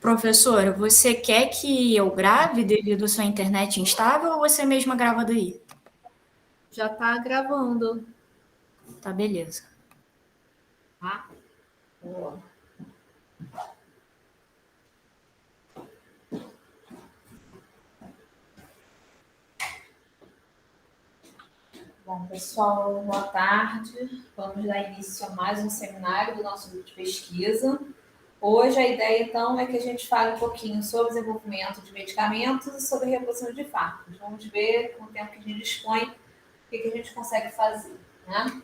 Professora, você quer que eu grave devido à sua internet instável ou você mesma grava daí? Já está gravando, Tá, beleza. tá? Boa. Bom, pessoal, boa tarde. Vamos dar início a mais um seminário do nosso grupo de pesquisa. Hoje a ideia, então, é que a gente fale um pouquinho sobre o desenvolvimento de medicamentos e sobre a reposição de fármacos. Vamos ver, com o tempo que a gente dispõe, o que a gente consegue fazer, né?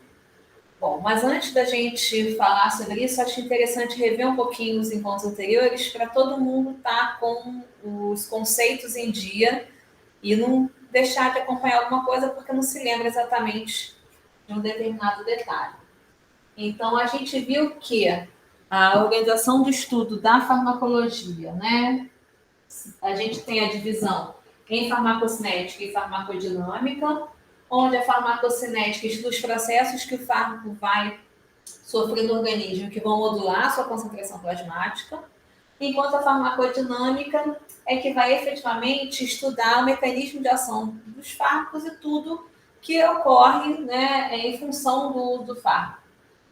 Bom, mas antes da gente falar sobre isso, acho interessante rever um pouquinho os encontros anteriores para todo mundo estar com os conceitos em dia e não deixar de acompanhar alguma coisa porque não se lembra exatamente de um determinado detalhe. Então, a gente viu que a organização do estudo da farmacologia, né? A gente tem a divisão em farmacocinética e farmacodinâmica, onde a farmacocinética estuda os processos que o fármaco vai sofrer no organismo que vão modular a sua concentração plasmática, enquanto a farmacodinâmica é que vai efetivamente estudar o mecanismo de ação dos fármacos e tudo que ocorre, né, em função do uso do fármaco.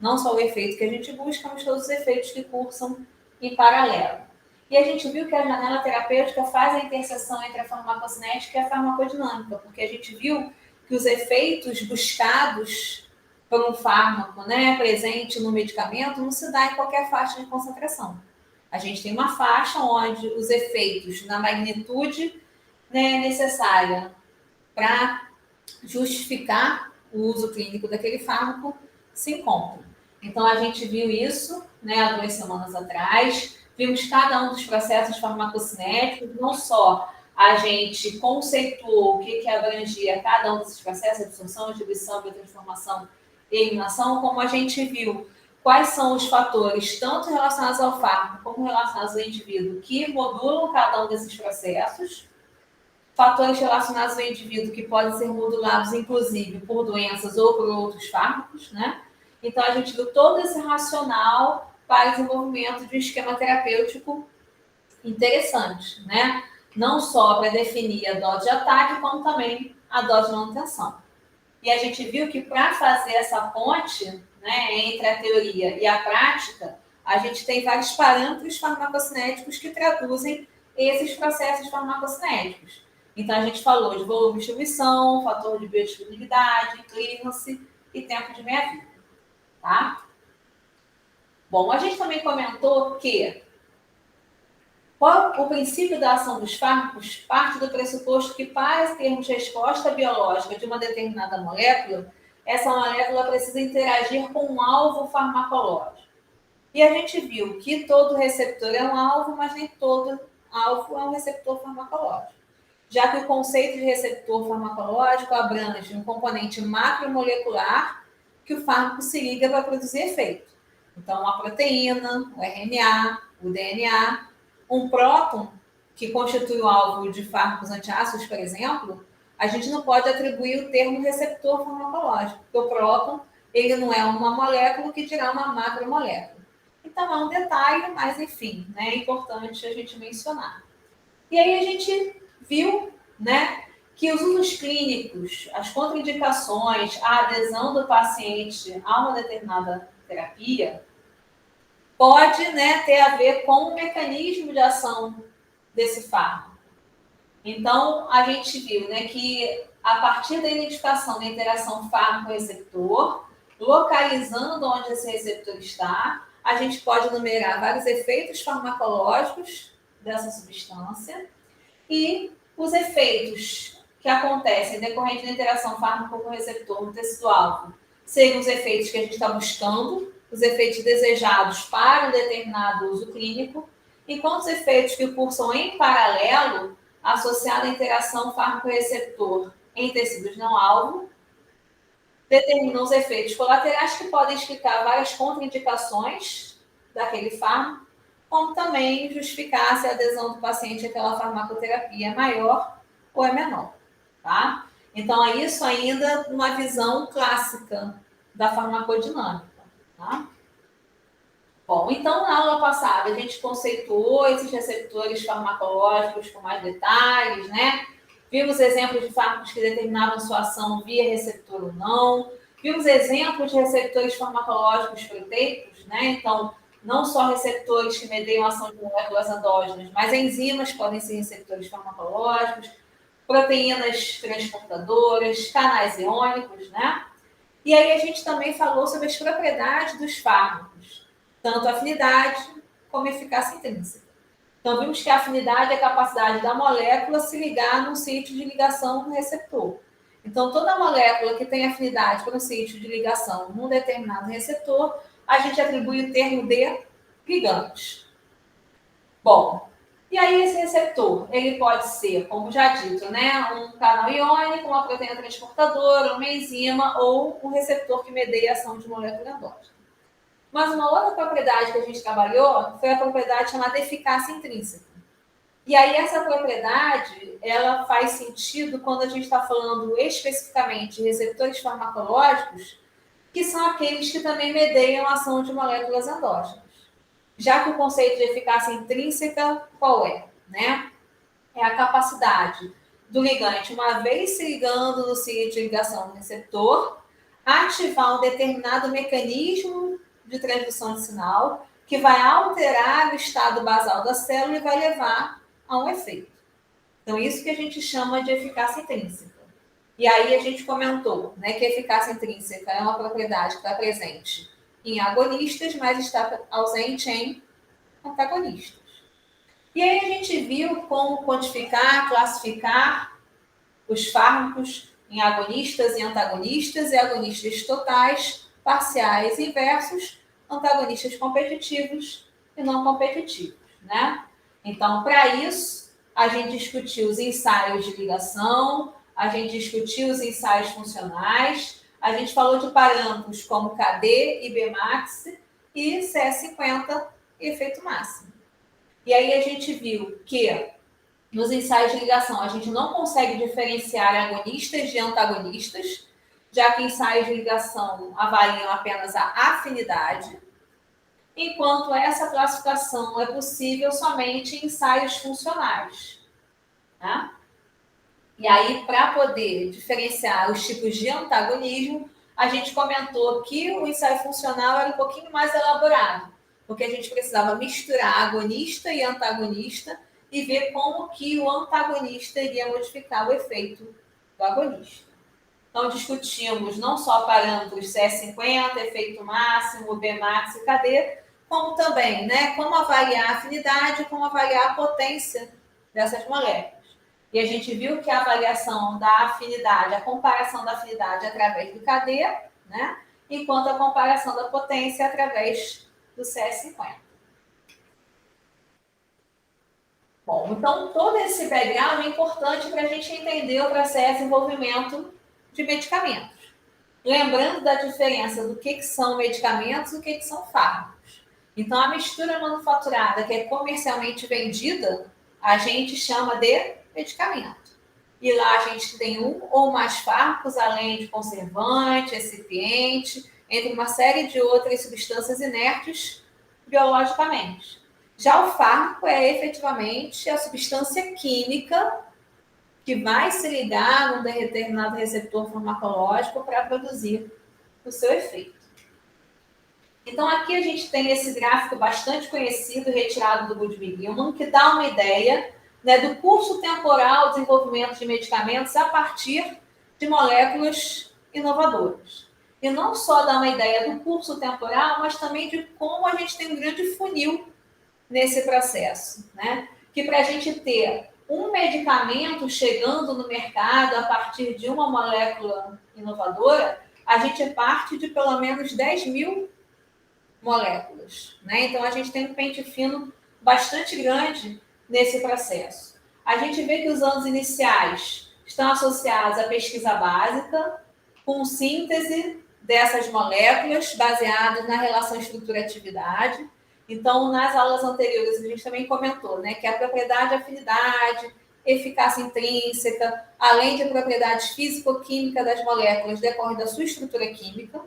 Não só o efeito que a gente busca, mas todos os efeitos que cursam em paralelo. E a gente viu que a janela terapêutica faz a interseção entre a farmacocinética e a farmacodinâmica, porque a gente viu que os efeitos buscados por um fármaco, né, presente no medicamento não se dá em qualquer faixa de concentração. A gente tem uma faixa onde os efeitos na magnitude, né, necessária para justificar o uso clínico daquele fármaco se encontram. Então, a gente viu isso, né, há 2 semanas atrás, vimos cada um dos processos farmacocinéticos, não só a gente conceituou o que abrangia cada um desses processos, absorção, diluição, biotransformação e eliminação, como a gente viu quais são os fatores, tanto relacionados ao fármaco como relacionados ao indivíduo, que modulam cada um desses processos, fatores relacionados ao indivíduo que podem ser modulados, inclusive, por doenças ou por outros fármacos, né? Então, a gente viu todo esse racional para o desenvolvimento de um esquema terapêutico interessante, né? Não só para definir a dose de ataque, como também a dose de manutenção. E a gente viu que para fazer essa ponte, né, entre a teoria e a prática, a gente tem vários parâmetros farmacocinéticos que traduzem esses processos farmacocinéticos. Então, a gente falou de volume de distribuição, fator de biodisponibilidade, clearance e tempo de meia-vida. Tá? Bom, a gente também comentou que o princípio da ação dos fármacos parte do pressuposto que, para termos resposta biológica de uma determinada molécula, essa molécula precisa interagir com um alvo farmacológico. E a gente viu que todo receptor é um alvo, mas nem todo alvo é um receptor farmacológico. Já que o conceito de receptor farmacológico abrange um componente macromolecular que o fármaco se liga para produzir efeito. Então, a proteína, o RNA, o DNA, um próton, que constitui o alvo de fármacos antiácidos, por exemplo, a gente não pode atribuir o termo receptor farmacológico, porque o próton ele não é uma molécula que dirá uma macromolécula. Então, é um detalhe, mas enfim, né, é importante a gente mencionar. E aí a gente viu, né, que os usos clínicos, as contraindicações, a adesão do paciente a uma determinada terapia pode, né, ter a ver com o mecanismo de ação desse fármaco. Então, a gente viu, né, que a partir da identificação da interação fármaco-receptor, localizando onde esse receptor está, a gente pode enumerar vários efeitos farmacológicos dessa substância e os efeitos que acontecem decorrente da interação fármaco com o receptor no tecido-alvo seriam os efeitos que a gente está buscando, os efeitos desejados para um determinado uso clínico, enquanto os efeitos que cursam em paralelo, associados à interação fármaco-receptor em tecidos não-alvo, determinam os efeitos colaterais que podem explicar várias contraindicações daquele fármaco, como também justificar se a adesão do paciente àquela farmacoterapia é maior ou é menor, tá? Então, é isso ainda numa visão clássica da farmacodinâmica, tá? Bom, então na aula passada a gente conceituou esses receptores farmacológicos com mais detalhes, né? Vimos exemplos de fármacos que determinavam sua ação via receptor ou não. Vimos exemplos de receptores farmacológicos proteicos, né? Então, não só receptores que mediam a ação de moléculas endógenas, mas enzimas podem ser receptores farmacológicos, proteínas transportadoras, canais iônicos, né? E aí a gente também falou sobre as propriedades dos fármacos, tanto afinidade como eficácia intrínseca. Então, vimos que a afinidade é a capacidade da molécula se ligar num sítio de ligação no receptor. Então, toda molécula que tem afinidade para um sítio de ligação num determinado receptor, a gente atribui o termo de ligante. Bom, e aí esse receptor, ele pode ser, como já dito, né, um canal iônico, uma proteína transportadora, uma enzima ou um receptor que medeia a ação de molécula endógena. Mas uma outra propriedade que a gente trabalhou foi a propriedade chamada eficácia intrínseca. E aí essa propriedade, ela faz sentido quando a gente está falando especificamente de receptores farmacológicos, que são aqueles que também medeiam a ação de moléculas endógenas. Já que o conceito de eficácia intrínseca, qual é? Né? É a capacidade do ligante, uma vez se ligando no sítio de ligação do receptor, ativar um determinado mecanismo de transdução de sinal que vai alterar o estado basal da célula e vai levar a um efeito. Então, isso que a gente chama de eficácia intrínseca. E aí a gente comentou, né, que a eficácia intrínseca é uma propriedade que está presente em agonistas, mas está ausente em antagonistas. E aí a gente viu como quantificar, classificar os fármacos em agonistas e antagonistas, e agonistas totais, parciais e inversos, antagonistas competitivos e não competitivos, né? Então, para isso, a gente discutiu os ensaios de ligação, a gente discutiu os ensaios funcionais, a gente falou de parâmetros como KD, IBmax e CS50 e efeito máximo. E aí a gente viu que nos ensaios de ligação a gente não consegue diferenciar agonistas de antagonistas, já que ensaios de ligação avaliam apenas a afinidade, enquanto essa classificação é possível somente em ensaios funcionais. Tá? E aí, para poder diferenciar os tipos de antagonismo, a gente comentou que o ensaio funcional era um pouquinho mais elaborado, porque a gente precisava misturar agonista e antagonista e ver como que o antagonista iria modificar o efeito do agonista. Então, discutimos não só parâmetros CS50, efeito máximo, Bmax e KD, como também, né, como avaliar a afinidade, como avaliar a potência dessas moléculas. E a gente viu que a avaliação da afinidade, a comparação da afinidade através do KD, né, enquanto a comparação da potência através do CS50. Bom, então todo esse background é importante para a gente entender o processo de desenvolvimento de medicamentos. Lembrando da diferença do que são medicamentos e o que são fármacos. Então, a mistura manufaturada que é comercialmente vendida, a gente chama de medicamento. E lá a gente tem um ou mais fármacos, além de conservante, excipiente, entre uma série de outras substâncias inertes biologicamente. Já o fármaco é efetivamente a substância química que vai se ligar num determinado receptor farmacológico para produzir o seu efeito. Então, aqui a gente tem esse gráfico bastante conhecido, retirado do Goodwin-Gilman, que dá uma ideia, né, do curso temporal de desenvolvimento de medicamentos a partir de moléculas inovadoras. E não só dá uma ideia do curso temporal, mas também de como a gente tem um grande funil nesse processo, né? Que para a gente ter um medicamento chegando no mercado a partir de uma molécula inovadora, a gente parte de pelo menos 10.000 moléculas, né? Então, a gente tem um pente fino bastante grande nesse processo. A gente vê que os anos iniciais estão associados à pesquisa básica, com síntese dessas moléculas baseadas na relação estrutura-atividade. Então, nas aulas anteriores, a gente também comentou, né, que a propriedade afinidade, eficácia intrínseca, além de propriedades físico-químicas das moléculas, decorre da sua estrutura química.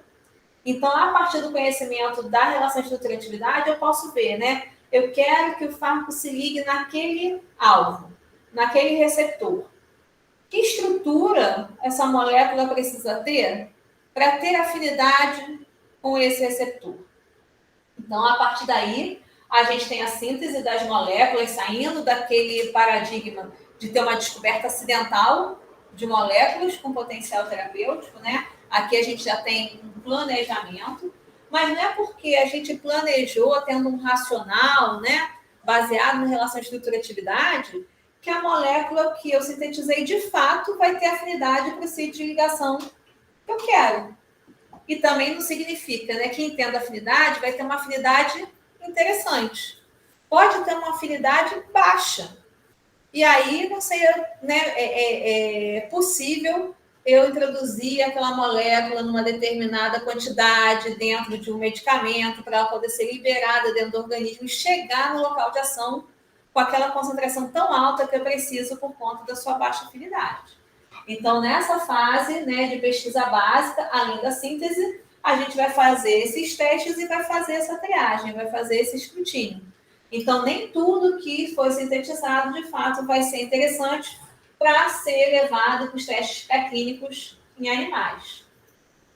Então, a partir do conhecimento da relação estrutura-atividade, eu posso ver, né? Eu quero que o fármaco se ligue naquele alvo, naquele receptor. Que estrutura essa molécula precisa ter para ter afinidade com esse receptor? Então, a partir daí, a gente tem a síntese das moléculas, saindo daquele paradigma de ter uma descoberta acidental de moléculas com potencial terapêutico, né? Aqui a gente já tem um planejamento, mas não é porque a gente planejou tendo um racional, né, baseado na relação estrutura-atividade, que a molécula que eu sintetizei de fato vai ter afinidade para o sítio de ligação que eu quero. E também não significa, né, que entenda afinidade vai ter uma afinidade interessante. Pode ter uma afinidade baixa. E aí não seria, né, é possível eu introduzir aquela molécula numa determinada quantidade dentro de um medicamento para ela poder ser liberada dentro do organismo e chegar no local de ação com aquela concentração tão alta que eu preciso por conta da sua baixa afinidade. Então, nessa fase, né, de pesquisa básica, além da síntese, a gente vai fazer esses testes e vai fazer essa triagem, vai fazer esse escrutínio. Então, nem tudo que foi sintetizado, de fato, vai ser interessante para ser levado para os testes pré-clínicos em animais.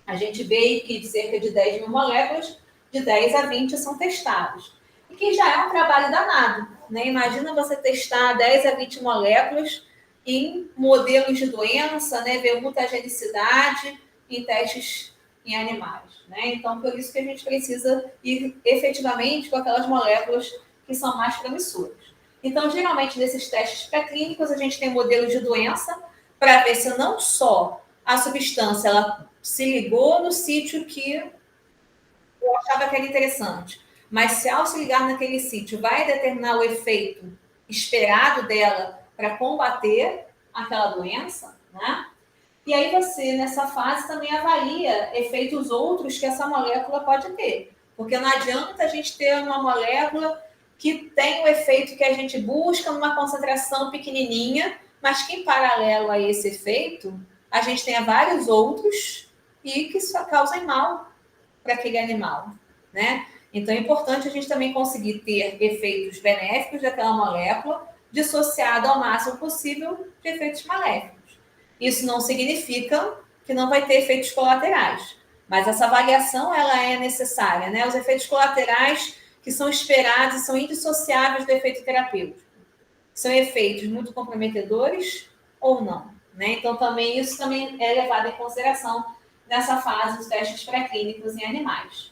A gente vê que de cerca de 10 mil moléculas, de 10 a 20 são testadas. E que já é um trabalho danado, né? Imagina você testar 10 a 20 moléculas em modelos de doença, né? Ver mutagenicidade em testes em animais, né? Então, por isso que a gente precisa ir efetivamente com aquelas moléculas que são mais promissoras. Então, geralmente, nesses testes pré-clínicos, a gente tem modelos de doença para ver se não só a substância ela se ligou no sítio que eu achava que era interessante, mas se ao se ligar naquele sítio vai determinar o efeito esperado dela para combater aquela doença, né? E aí você, nessa fase, também avalia efeitos outros que essa molécula pode ter. Porque não adianta a gente ter uma molécula que tem o efeito que a gente busca numa concentração pequenininha, mas que em paralelo a esse efeito, a gente tenha vários outros e que só causem mal para aquele animal, né? Então é importante a gente também conseguir ter efeitos benéficos daquela molécula dissociado ao máximo possível de efeitos maléficos. Isso não significa que não vai ter efeitos colaterais, mas essa avaliação ela é necessária, né? Os efeitos colaterais que são esperados e são indissociáveis do efeito terapêutico. São efeitos muito comprometedores ou não, né? Então também isso também é levado em consideração nessa fase dos testes pré-clínicos em animais.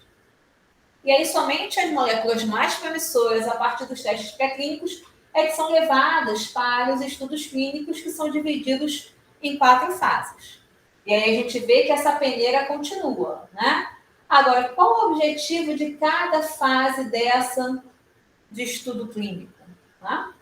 E aí somente as moléculas mais promissoras a partir dos testes pré-clínicos é que são levadas para os estudos clínicos que são divididos em 4 fases. E aí a gente vê que essa peneira continua, né? Agora, qual o objetivo de cada fase dessa de estudo clínico? Tá?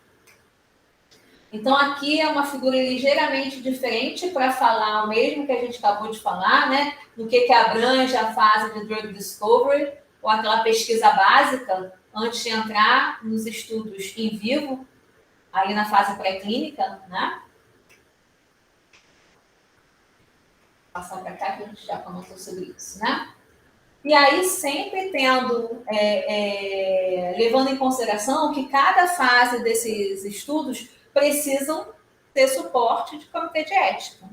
Então, aqui é uma figura ligeiramente diferente para falar o mesmo que a gente acabou de falar, né? Do que abrange a fase de drug discovery, ou aquela pesquisa básica, antes de entrar nos estudos em vivo, aí na fase pré-clínica, né? Vou passar para cá que a gente já comentou sobre isso, né? E aí sempre tendo, levando em consideração que cada fase desses estudos precisam ter suporte de comitê de ética,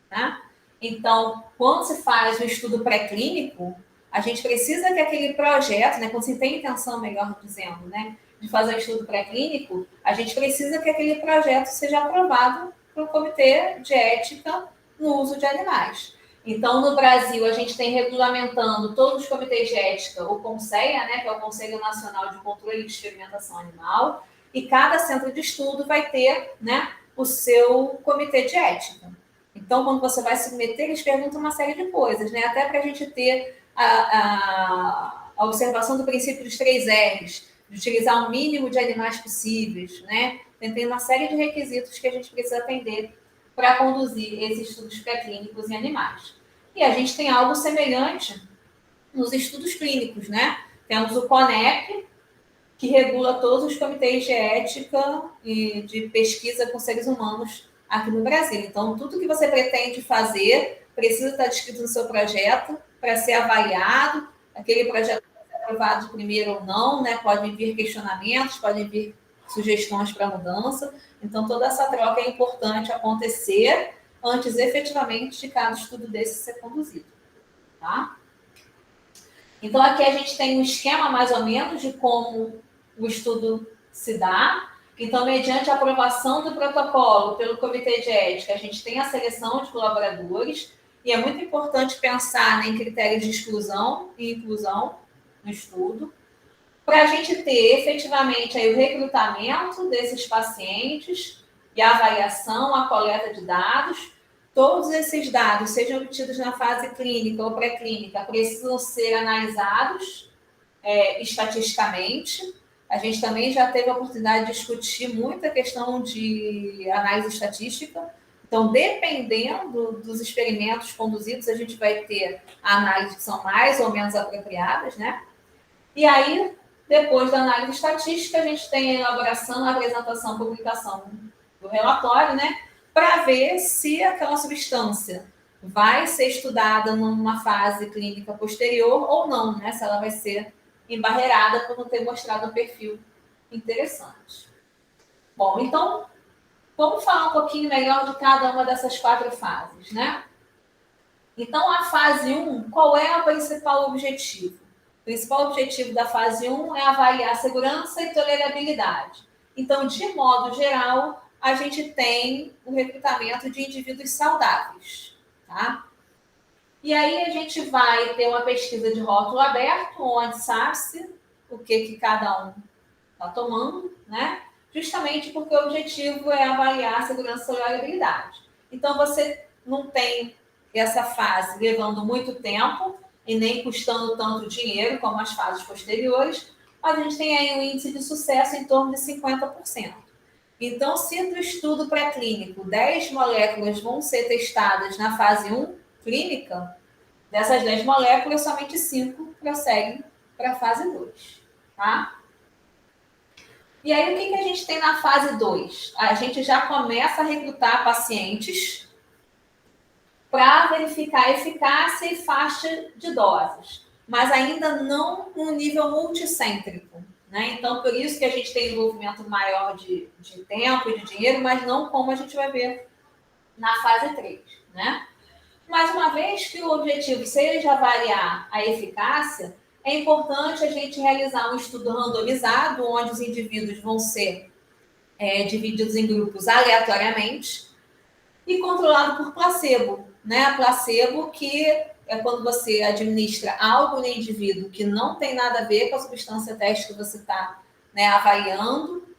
né? Então, quando se faz o estudo pré-clínico, a gente precisa que aquele projeto, né, quando se tem intenção, melhor dizendo, né, de fazer o estudo pré-clínico, a gente precisa que aquele projeto seja aprovado pelo comitê de ética no uso de animais. Então, no Brasil, a gente tem regulamentando todos os comitês de ética, o CONSEA, né, que é o Conselho Nacional de Controle de Experimentação Animal, e cada centro de estudo vai ter, né, o seu comitê de ética. Então, quando você vai submeter, eles perguntam uma série de coisas, né, até para a gente ter a observação do princípio dos 3 R's, de utilizar o mínimo de animais possíveis, né? Tem uma série de requisitos que a gente precisa atender para conduzir esses estudos pré-clínicos em animais. E a gente tem algo semelhante nos estudos clínicos, né? Temos o CONEP, que regula todos os comitês de ética e de pesquisa com seres humanos aqui no Brasil. Então, tudo que você pretende fazer precisa estar descrito no seu projeto para ser avaliado, aquele projeto pode ser aprovado de primeiro ou não, né? Podem vir questionamentos, podem vir sugestões para mudança. Então, toda essa troca é importante acontecer antes, efetivamente, de cada estudo desse ser conduzido. Tá? Então, aqui a gente tem um esquema, mais ou menos, de como o estudo se dá. Então, mediante a aprovação do protocolo pelo Comitê de Ética, a gente tem a seleção de colaboradores, e é muito importante pensar em critérios de exclusão e inclusão no estudo, para a gente ter efetivamente aí o recrutamento desses pacientes e a avaliação, a coleta de dados. Todos esses dados, sejam obtidos na fase clínica ou pré-clínica, precisam ser analisados estatisticamente. A gente também já teve a oportunidade de discutir muito a questão de análise estatística. Então, dependendo dos experimentos conduzidos, a gente vai ter análises que são mais ou menos apropriadas, né? E aí, depois da análise estatística, a gente tem a elaboração, a apresentação, a publicação do relatório, né? Para ver se aquela substância vai ser estudada numa fase clínica posterior ou não, né? Se ela vai ser embarreirada por não ter mostrado um perfil interessante. Bom, então, vamos falar um pouquinho melhor de cada uma dessas 4 fases, né? Então, a fase 1, qual é o principal objetivo? O principal objetivo da fase 1 é avaliar a segurança e tolerabilidade. Então, de modo geral, a gente tem o recrutamento de indivíduos saudáveis, tá? E aí a gente vai ter uma pesquisa de rótulo aberto, onde sabe-se o que cada um está tomando, né? Justamente porque o objetivo é avaliar a segurança e tolerabilidade. Então, você não tem essa fase levando muito tempo e nem custando tanto dinheiro como as fases posteriores, mas a gente tem aí um índice de sucesso em torno de 50%. Então, se do estudo pré-clínico 10 moléculas vão ser testadas na fase 1 clínica, dessas 10 moléculas, somente 5 prosseguem para a fase 2. Tá? E aí, o que a gente tem na fase 2? A gente já começa a recrutar pacientes para verificar a eficácia e faixa de doses, mas ainda não no nível multicêntrico, né? Então, por isso que a gente tem envolvimento maior de tempo e de dinheiro, mas não como a gente vai ver na fase 3, né? Mas uma vez que o objetivo seja avaliar a eficácia, é importante a gente realizar um estudo randomizado, onde os indivíduos vão ser divididos em grupos aleatoriamente e controlado por placebo, né? A placebo que é quando você administra algo no indivíduo que não tem nada a ver com a substância teste que você está, né, avaliando,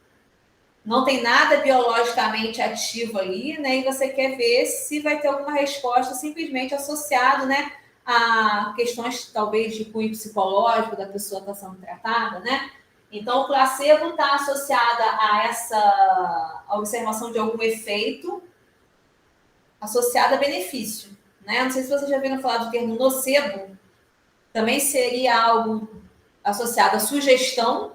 não tem nada biologicamente ativo ali, né? E você quer ver se vai ter alguma resposta simplesmente associado, né, a questões talvez de cunho psicológico da pessoa que está sendo tratada, né? Então, o placebo está associada a essa observação de algum efeito associado a benefício, né? Não sei se vocês já viram falar do termo nocebo, também seria algo associado à sugestão,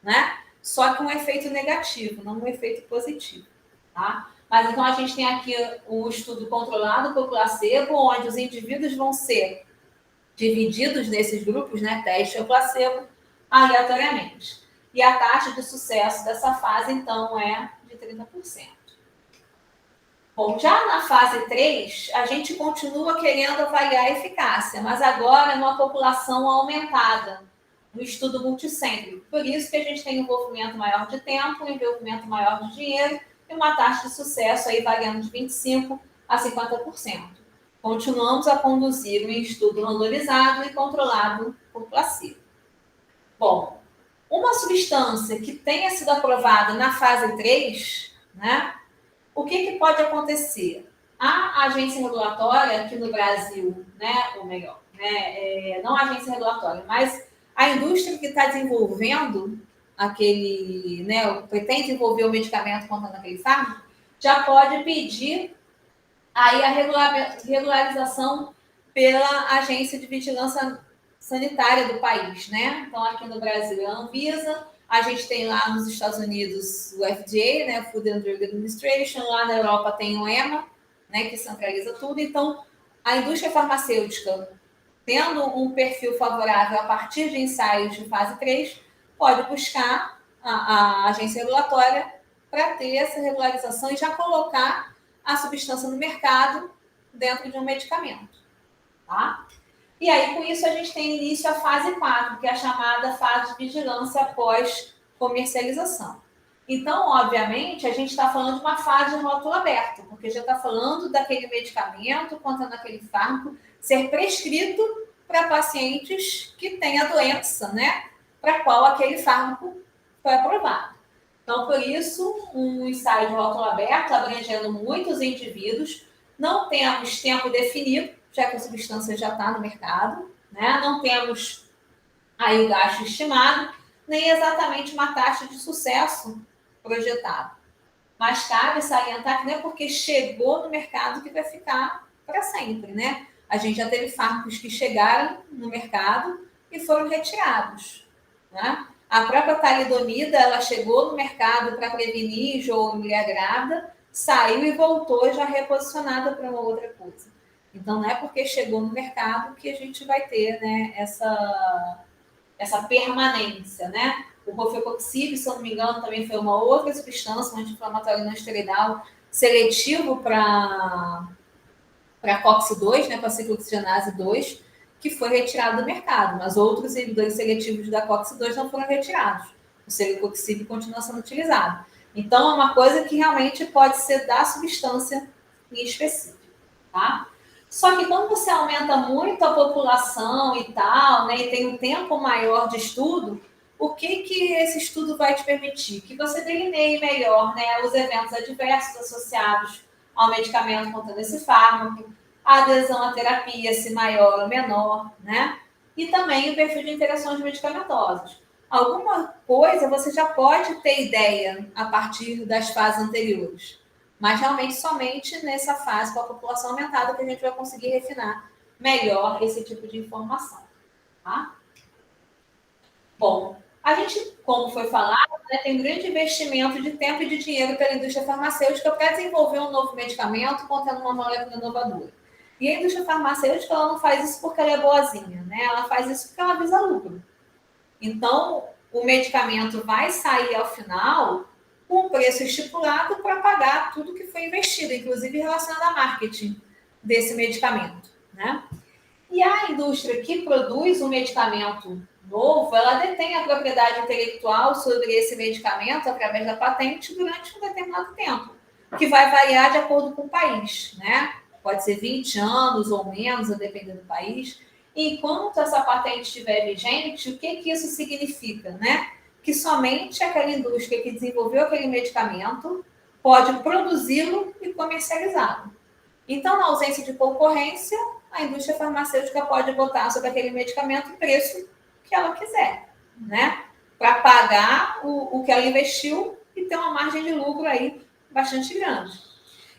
né? Só que um efeito negativo, não um efeito positivo, tá? Mas então a gente tem aqui o estudo controlado por placebo, onde os indivíduos vão ser divididos nesses grupos, né? Teste ou placebo, aleatoriamente. E a taxa de sucesso dessa fase, então, é de 30%. Bom, já na fase 3, a gente continua querendo avaliar a eficácia, mas agora numa população aumentada, no estudo multicêntrico. Por isso que a gente tem envolvimento maior de tempo, envolvimento maior de dinheiro e uma taxa de sucesso aí variando de 25% a 50%. Continuamos a conduzir um estudo randomizado e controlado por placebo. Bom, uma substância que tenha sido aprovada na fase 3, né? O que pode acontecer? A agência regulatória aqui no Brasil, né, ou melhor, né, não a agência regulatória, mas a indústria que está desenvolvendo aquele, né, pretende desenvolver o medicamento contendo aquele fármaco, já pode pedir aí a regularização pela agência de vigilância sanitária do país, né? Então, aqui no Brasil é a Anvisa, a gente tem lá nos Estados Unidos o FDA, né, Food and Drug Administration, lá na Europa tem o EMA, né, que centraliza tudo. Então, a indústria farmacêutica tendo um perfil favorável a partir de ensaios de fase 3, pode buscar a agência regulatória para ter essa regularização e já colocar a substância no mercado dentro de um medicamento. Tá? E aí, com isso, a gente tem início a fase 4, que é a chamada fase de vigilância após comercialização. Então, obviamente, a gente está falando de uma fase de rótulo aberto, porque já está falando daquele medicamento, contando aquele fármaco, ser prescrito para pacientes que têm a doença, né? Para qual aquele fármaco foi aprovado. Então, por isso, um ensaio de rótulo aberto, abrangendo muitos indivíduos, não temos tempo definido, já que a substância já está no mercado, né? Não temos aí o gasto estimado, nem exatamente uma taxa de sucesso projetada. Mas cabe salientar que não é porque chegou no mercado que vai ficar para sempre, né? A gente já teve fármacos que chegaram no mercado e foram retirados, né? A própria talidomida, ela chegou no mercado para prevenir enjoo em mulher grávida, saiu e voltou já reposicionada para uma outra coisa. Então, não é porque chegou no mercado que a gente vai ter, né, essa permanência, né? O rofecoxib, se eu não me engano, também foi uma outra substância, um anti-inflamatório não esteroidal seletivo para COX-2, né, para ciclooxigenase 2, que foi retirado do mercado, mas outros inibidores seletivos da COX-2 não foram retirados. O celecoxib continua sendo utilizado. Então, é uma coisa que realmente pode ser da substância em específico, tá? Só que quando você aumenta muito a população e tal, né, e tem um tempo maior de estudo, o que esse estudo vai te permitir? Que você delineie melhor, né, os eventos adversos associados ao medicamento contendo esse fármaco, a adesão à terapia, se maior ou menor, né? E também o perfil de interações medicamentosas. Alguma coisa você já pode ter ideia a partir das fases anteriores, mas realmente somente nessa fase com a população aumentada que a gente vai conseguir refinar melhor esse tipo de informação, tá? Bom, a gente, como foi falado, né, tem um grande investimento de tempo e de dinheiro pela indústria farmacêutica para desenvolver um novo medicamento contendo uma molécula inovadora. E a indústria farmacêutica ela não faz isso porque ela é boazinha, né? Ela faz isso porque ela visa lucro. Então, o medicamento vai sair ao final com o preço estipulado para pagar tudo que foi investido, inclusive relacionado a marketing desse medicamento, né? E a indústria que produz um medicamento novo, ela detém a propriedade intelectual sobre esse medicamento através da patente durante um determinado tempo, que vai variar de acordo com o país, né? Pode ser 20 anos ou menos, a depender do país. Enquanto essa patente estiver vigente, o que isso significa, né? Que somente aquela indústria que desenvolveu aquele medicamento pode produzi-lo e comercializá-lo. Então, na ausência de concorrência, a indústria farmacêutica pode botar sobre aquele medicamento o preço que ela quiser, né? Para pagar o que ela investiu e ter uma margem de lucro aí bastante grande.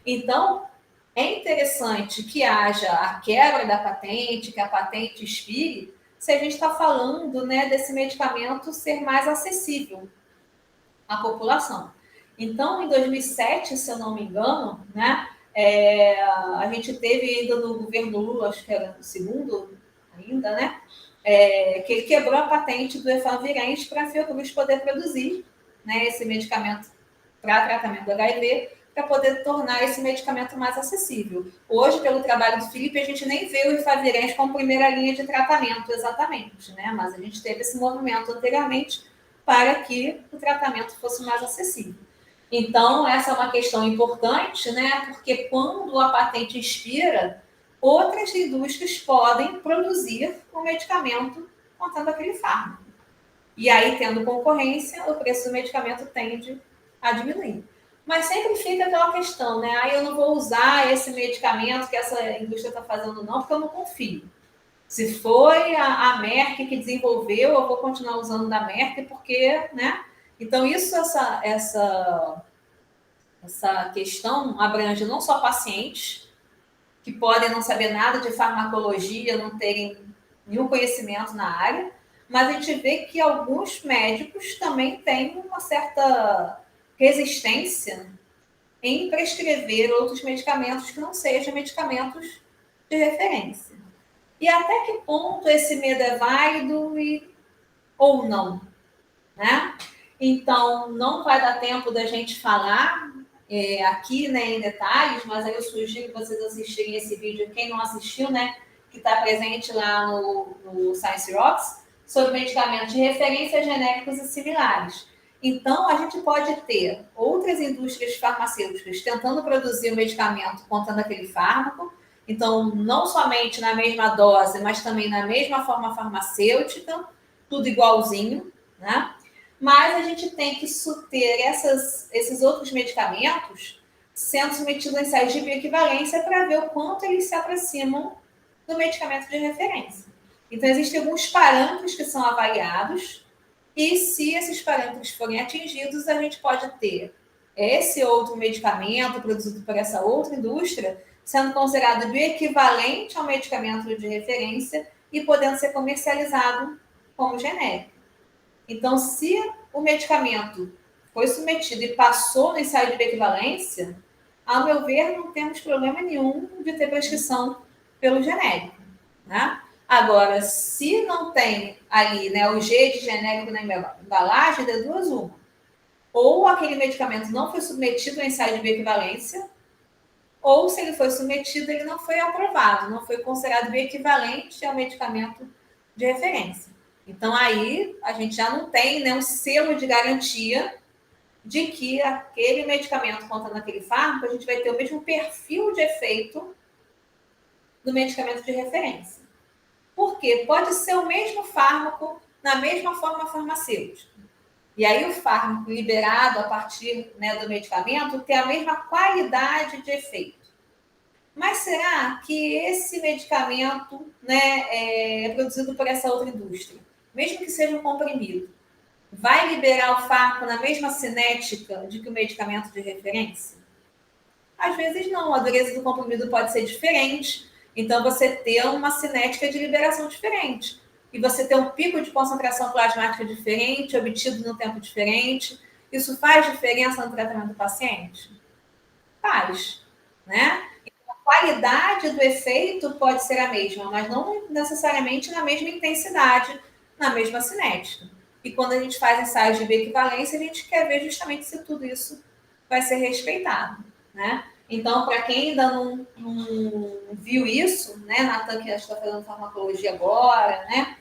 Então, é interessante que haja a quebra da patente, que a patente expire, se a gente está falando, né, desse medicamento ser mais acessível à população. Então, em 2007, se eu não me engano, né, a gente teve ainda no governo Lula, acho que era o segundo ainda, né, que ele quebrou a patente do Efavirenz para a Fiocruz poder produzir, né, esse medicamento para tratamento do HIV, para poder tornar esse medicamento mais acessível. Hoje, pelo trabalho do Felipe, a gente nem vê o Efavirenz como primeira linha de tratamento exatamente, né, mas a gente teve esse movimento anteriormente para que o tratamento fosse mais acessível. Então, essa é uma questão importante, né? Porque quando a patente expira, outras indústrias podem produzir o medicamento contendo aquele fármaco. E aí, tendo concorrência, o preço do medicamento tende a diminuir. Mas sempre fica aquela questão, né? Aí eu não vou usar esse medicamento que essa indústria está fazendo, não, porque eu não confio. Se foi a Merck que desenvolveu, eu vou continuar usando da Merck, porque, né? Então, essa questão abrange não só pacientes, que podem não saber nada de farmacologia, não terem nenhum conhecimento na área, mas a gente vê que alguns médicos também têm uma certa resistência em prescrever outros medicamentos que não sejam medicamentos de referência. E até que ponto esse medo é válido ou não, né? Então, não vai dar tempo da gente falar aqui, né, em detalhes, mas aí eu sugiro que vocês assistirem esse vídeo, quem não assistiu, né, que está presente lá no Science Rocks, sobre medicamentos de referência genéricos e similares. Então, a gente pode ter outras indústrias farmacêuticas tentando produzir o medicamento contendo aquele fármaco, então, não somente na mesma dose, mas também na mesma forma farmacêutica, tudo igualzinho, né? Mas a gente tem que ter esses outros medicamentos sendo submetidos a ensaios de bioequivalência para ver o quanto eles se aproximam do medicamento de referência. Então, existem alguns parâmetros que são avaliados, e se esses parâmetros forem atingidos, a gente pode ter esse outro medicamento produzido por essa outra indústria sendo considerado bioequivalente ao medicamento de referência e podendo ser comercializado como genérico. Então, se o medicamento foi submetido e passou no ensaio de bioequivalência, ao meu ver, não temos problema nenhum de ter prescrição pelo genérico, né? Agora, se não tem ali, né, o G de genérico na embalagem, de duas uma. Ou aquele medicamento não foi submetido ao ensaio de bioequivalência, ou se ele foi submetido, ele não foi aprovado, não foi considerado bioequivalente ao medicamento de referência. Então, aí a gente já não tem, né, um selo de garantia de que aquele medicamento contendo aquele fármaco, a gente vai ter o mesmo perfil de efeito do medicamento de referência. Por quê? Pode ser o mesmo fármaco na mesma forma farmacêutica. E aí o fármaco liberado a partir, né, do medicamento tem a mesma qualidade de efeito. Mas será que esse medicamento, né, é produzido por essa outra indústria, mesmo que seja um comprimido, vai liberar o fármaco na mesma cinética de que o medicamento de referência? Às vezes não, a dureza do comprimido pode ser diferente, então você ter uma cinética de liberação diferente. E você ter um pico de concentração plasmática diferente, obtido no tempo diferente. Isso faz diferença no tratamento do paciente? Faz, né? Qualidade do efeito pode ser a mesma, mas não necessariamente na mesma intensidade, na mesma cinética. E quando a gente faz ensaios de bioequivalência, a gente quer ver justamente se tudo isso vai ser respeitado, né? Então, para quem ainda não viu isso, né, Natan, que está fazendo farmacologia agora, né,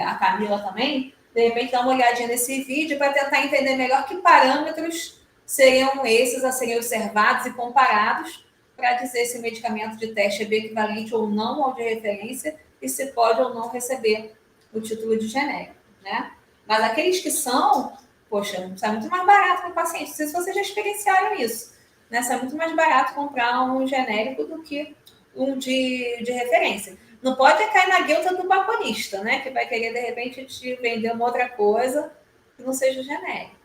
a Camila também, de repente dá uma olhadinha nesse vídeo para tentar entender melhor que parâmetros seriam esses a serem observados e comparados para dizer se o medicamento de teste é bioequivalente ou não ao de referência e se pode ou não receber o título de genérico, né? Mas aqueles que são, poxa, sai muito mais barato para o paciente. Não sei se vocês já experienciaram isso, né? Sai muito mais barato comprar um genérico do que um de referência. Não pode cair na guilda do balconista, né? Que vai querer, de repente, te vender uma outra coisa que não seja genérico.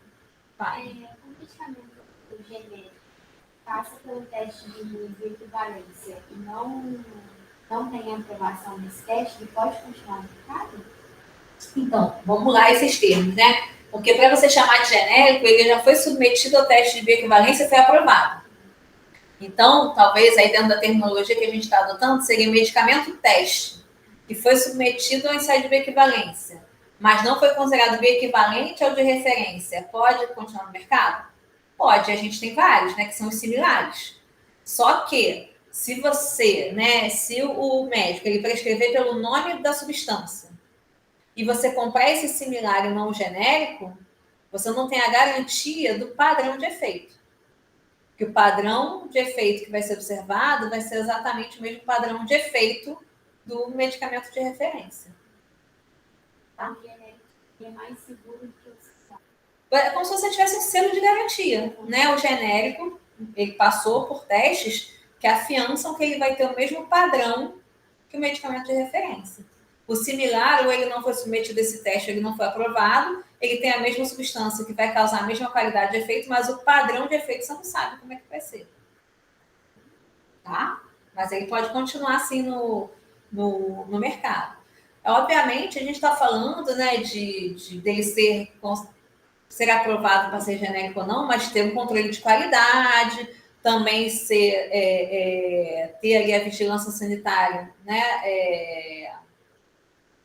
O medicamento genérico passa pelo teste de equivalência e não tem aprovação nesse teste, ele pode continuar no mercado? Então, vamos lá esses termos, né? Porque para você chamar de genérico, ele já foi submetido ao teste de bioequivalência e foi aprovado. Então, talvez aí dentro da terminologia que a gente está adotando, seria medicamento teste, que foi submetido ao ensaio de bioequivalência, mas não foi considerado bioequivalente ao de referência. Pode continuar no mercado? Pode, a gente tem vários, né, que são os similares. Só que, se você, né, se o médico ele prescrever pelo nome da substância e você comprar esse similar e não o genérico, você não tem a garantia do padrão de efeito. Que o padrão de efeito que vai ser observado vai ser exatamente o mesmo padrão de efeito do medicamento de referência. Tá? O genérico é mais seguro do que o similar. É como se você tivesse um selo de garantia, né? O genérico, ele passou por testes que afiançam que ele vai ter o mesmo padrão que o medicamento de referência. O similar, ou ele não foi submetido a esse teste, ele não foi aprovado, ele tem a mesma substância que vai causar a mesma qualidade de efeito, mas o padrão de efeito você não sabe como é que vai ser. Tá? Mas ele pode continuar assim no mercado. Obviamente, a gente está falando, né, dele ser aprovado para ser genérico ou não, mas ter um controle de qualidade, também ter ali a vigilância sanitária, né,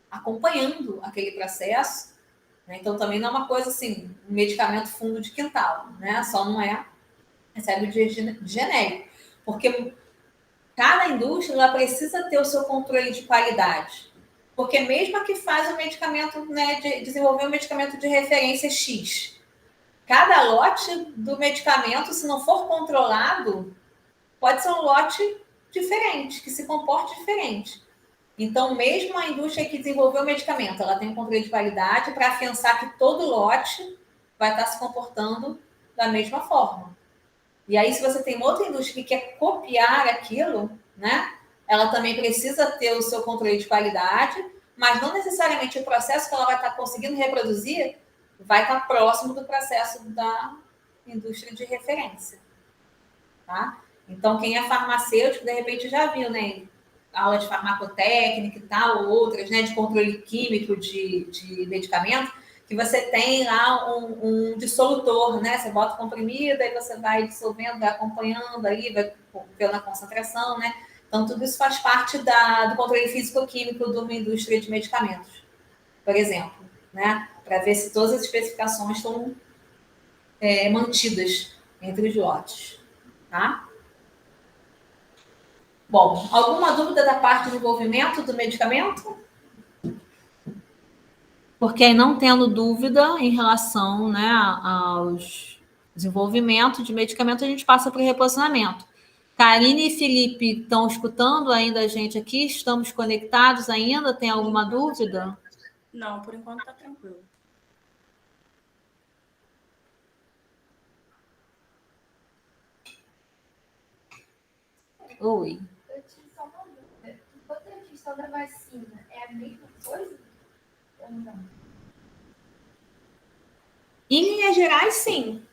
acompanhando aquele processo, né? Então, também não é uma coisa assim, um medicamento fundo de quintal, né? Só não recebe de genérico, porque cada indústria ela precisa ter o seu controle de qualidade, porque mesmo a que faz o medicamento, né, desenvolver um medicamento de referência X, cada lote do medicamento, se não for controlado, pode ser um lote diferente, que se comporte diferente. Então, mesmo a indústria que desenvolveu o medicamento, ela tem um controle de qualidade para afiançar que todo lote vai estar se comportando da mesma forma. E aí, se você tem outra indústria que quer copiar aquilo, né, ela também precisa ter o seu controle de qualidade, mas não necessariamente o processo que ela vai estar conseguindo reproduzir vai estar próximo do processo da indústria de referência. Tá? Então, quem é farmacêutico, de repente, já viu, né? Aula de farmacotécnica e tal, ou outras, né? De controle químico de medicamento, que você tem lá um dissolutor, né? Você bota o comprimido, aí você vai dissolvendo, vai acompanhando aí, vai vendo a concentração, né? Então, tudo isso faz parte do controle físico-químico de uma indústria de medicamentos, por exemplo, né? Para ver se todas as especificações estão mantidas entre os lotes, tá? Bom, alguma dúvida da parte de desenvolvimento do medicamento? Porque aí, não tendo dúvida em relação, né, aos desenvolvimentos de medicamento, a gente passa para o reposicionamento. Karine e Felipe estão escutando ainda a gente aqui? Estamos conectados ainda? Tem alguma dúvida? Não, por enquanto está tranquilo. Oi. Eu tinha só uma dúvida. Enquanto a questão da vacina é a mesma coisa? Ou não? Em linhas gerais, sim.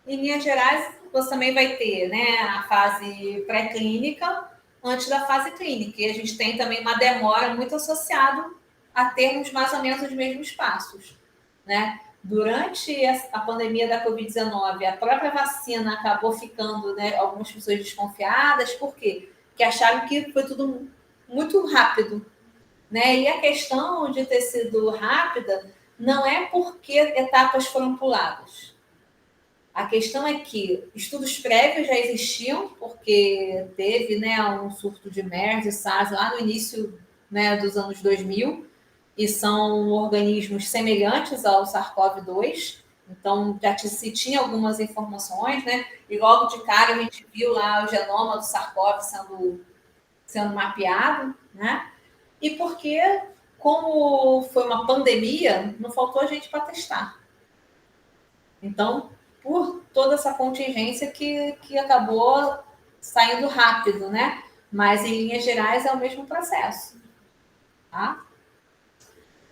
Em linhas gerais, você também vai ter, né, a fase pré-clínica antes da fase clínica. E a gente tem também uma demora muito associada a termos mais ou menos os mesmos passos, né? Durante a pandemia da Covid-19, a própria vacina acabou ficando, né, algumas pessoas desconfiadas. Por quê? Porque acharam que foi tudo muito rápido, né? E a questão de ter sido rápida não é porque etapas foram puladas. A questão é que estudos prévios já existiam, porque teve, né, um surto de MERS e SARS lá no início, né, dos anos 2000, e são organismos semelhantes ao SARS-CoV-2, então já se tinha algumas informações, né, e logo de cara a gente viu lá o genoma do SARS-CoV sendo mapeado, né, e porque, como foi uma pandemia, não faltou a gente para testar. Então, por toda essa contingência que acabou saindo rápido, né? Mas, em linhas gerais, é o mesmo processo. Tá?